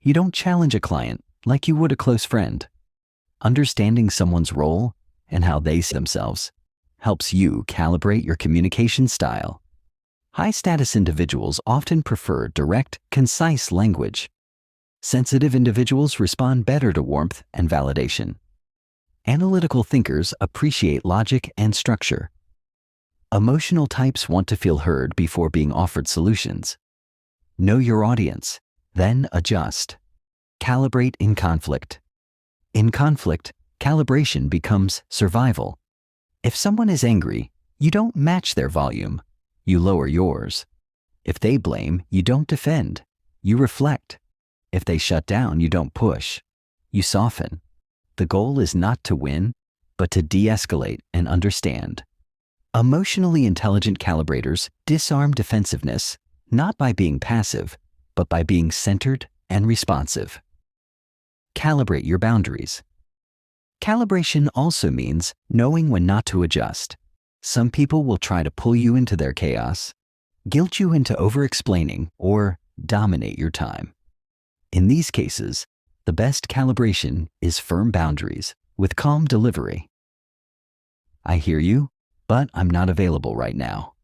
You don't challenge a client like you would a close friend. Understanding someone's role and how they see themselves helps you calibrate your communication style. High-status individuals often prefer direct, concise language. Sensitive individuals respond better to warmth and validation. Analytical thinkers appreciate logic and structure. Emotional types want to feel heard before being offered solutions. Know your audience, then adjust. Calibrate in conflict. In conflict, calibration becomes survival. If someone is angry, you don't match their volume, you lower yours. If they blame, you don't defend, you reflect. If they shut down, you don't push, you soften. The goal is not to win, but to de-escalate and understand. Emotionally intelligent calibrators disarm defensiveness, not by being passive, but by being centered and responsive. Calibrate your boundaries. Calibration also means knowing when not to adjust. Some people will try to pull you into their chaos, guilt you into over-explaining, or dominate your time. In these cases, the best calibration is firm boundaries with calm delivery. I hear you, but I'm not available right now.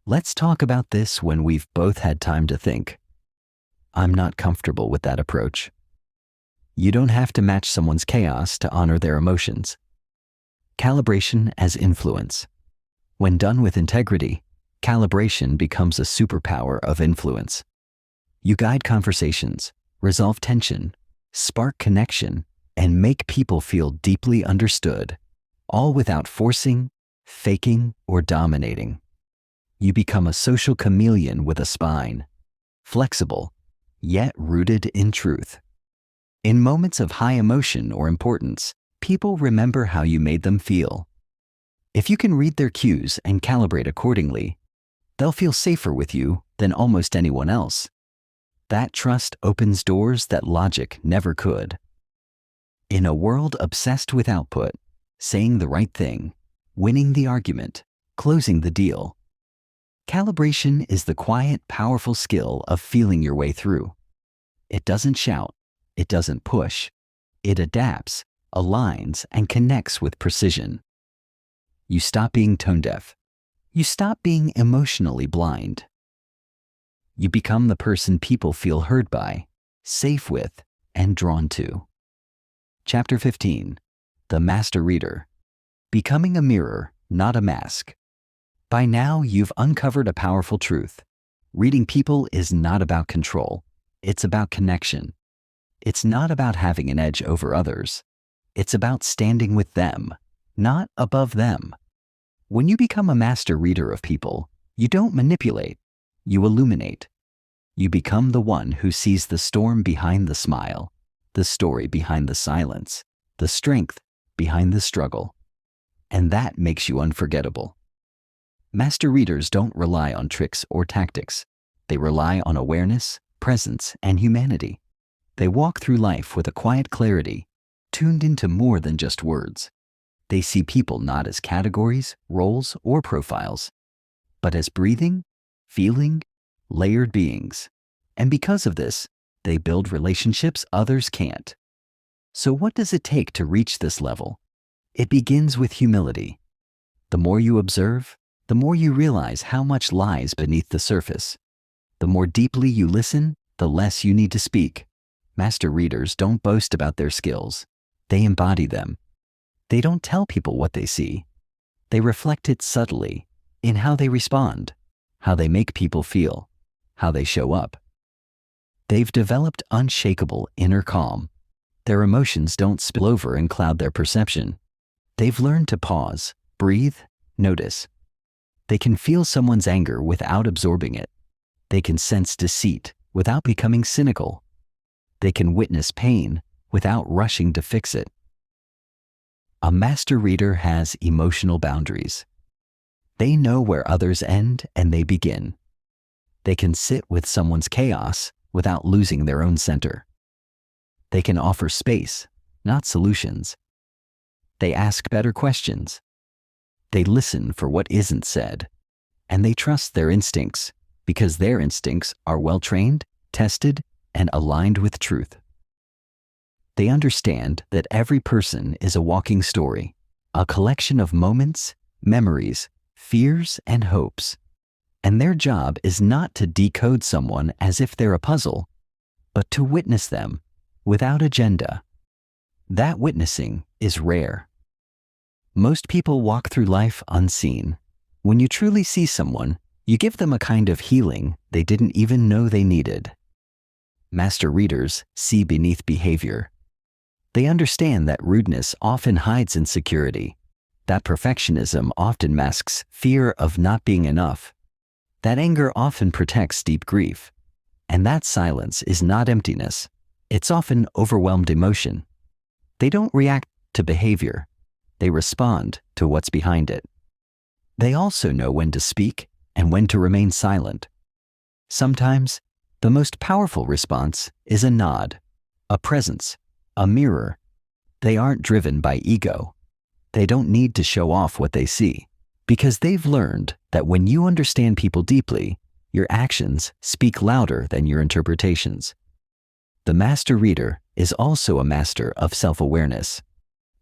Let's talk about this when we've both had time to think. I'm not comfortable with that approach. You don't have to match someone's chaos to honor their emotions. Calibration as influence. When done with integrity, calibration becomes a superpower of influence. You guide conversations, resolve tension, spark connection, and make people feel deeply understood, all without forcing, faking, or dominating. You become a social chameleon with a spine, flexible, yet rooted in truth. In moments of high emotion or importance, people remember how you made them feel. If you can read their cues and calibrate accordingly, they'll feel safer with you than almost anyone else. That trust opens doors that logic never could. In a world obsessed with output, saying the right thing, winning the argument, closing the deal, calibration is the quiet, powerful skill of feeling your way through. It doesn't shout, it doesn't push, it adapts, aligns, and connects with precision. You stop being tone-deaf. You stop being emotionally blind. You become the person people feel heard by, safe with, and drawn to. Chapter 15. The Master Reader. Becoming a mirror, not a mask. By now, you've uncovered a powerful truth. Reading people is not about control. It's about connection. It's not about having an edge over others. It's about standing with them, not above them. When you become a master reader of people, you don't manipulate, you illuminate. You become the one who sees the storm behind the smile, the story behind the silence, the strength behind the struggle. And that makes you unforgettable. Master readers don't rely on tricks or tactics. They rely on awareness, presence, and humanity. They walk through life with a quiet clarity, tuned into more than just words. They see people not as categories, roles, or profiles, but as breathing, feeling, layered beings. And because of this, they build relationships others can't. So what does it take to reach this level? It begins with humility. The more you observe, the more you realize how much lies beneath the surface. The more deeply you listen, the less you need to speak. Master readers don't boast about their skills. They embody them. They don't tell people what they see. They reflect it subtly in how they respond, how they make people feel, how they show up. They've developed unshakable inner calm. Their emotions don't spill over and cloud their perception. They've learned to pause, breathe, notice. They can feel someone's anger without absorbing it. They can sense deceit without becoming cynical. They can witness pain without rushing to fix it. A master reader has emotional boundaries. They know where others end and they begin. They can sit with someone's chaos without losing their own center. They can offer space, not solutions. They ask better questions. They listen for what isn't said. And they trust their instincts because their instincts are well-trained, tested, and aligned with truth. They understand that every person is a walking story, a collection of moments, memories, fears, and hopes. And their job is not to decode someone as if they're a puzzle, but to witness them without agenda. That witnessing is rare. Most people walk through life unseen. When you truly see someone, you give them a kind of healing they didn't even know they needed. Master readers see beneath behavior. They understand that rudeness often hides insecurity, that perfectionism often masks fear of not being enough, that anger often protects deep grief, and that silence is not emptiness. It's often overwhelmed emotion. They don't react to behavior. They respond to what's behind it. They also know when to speak and when to remain silent. Sometimes, the most powerful response is a nod, a presence, a mirror. They aren't driven by ego. They don't need to show off what they see, because they've learned that when you understand people deeply, your actions speak louder than your interpretations. The master reader is also a master of self-awareness.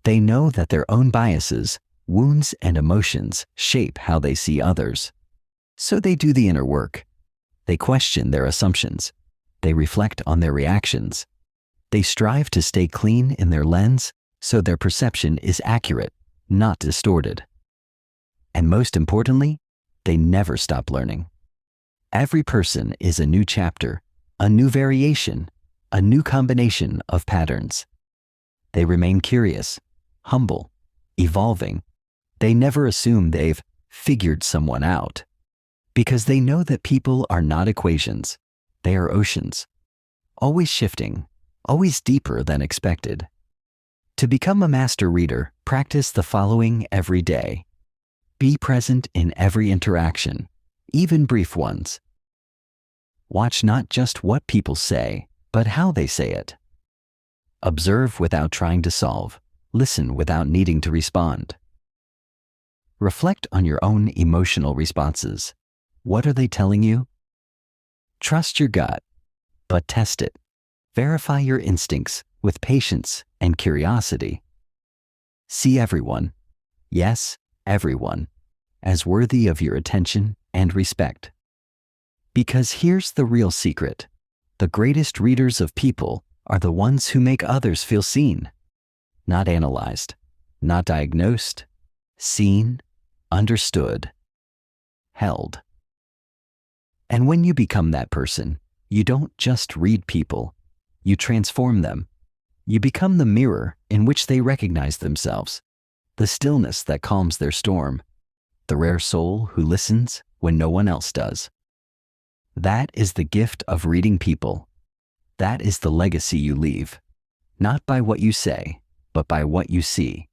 They know that their own biases, wounds, and emotions shape how they see others. So they do the inner work. They question their assumptions. They reflect on their reactions. They strive to stay clean in their lens so their perception is accurate, not distorted. And most importantly, they never stop learning. Every person is a new chapter, a new variation, a new combination of patterns. They remain curious, humble, evolving. They never assume they've figured someone out, because they know that people are not equations. They are oceans, always shifting, always deeper than expected. To become a master reader, practice the following every day. Be present in every interaction, even brief ones. Watch not just what people say, but how they say it. Observe without trying to solve. Listen without needing to respond. Reflect on your own emotional responses. What are they telling you? Trust your gut, but test it. Verify your instincts with patience and curiosity. See everyone, yes, everyone, as worthy of your attention and respect. Because here's the real secret. The greatest readers of people are the ones who make others feel seen, not analyzed, not diagnosed, seen, understood, held. And when you become that person, you don't just read people, you transform them. You become the mirror in which they recognize themselves, the stillness that calms their storm, the rare soul who listens when no one else does. That is the gift of reading people. That is the legacy you leave, not by what you say, but by what you see.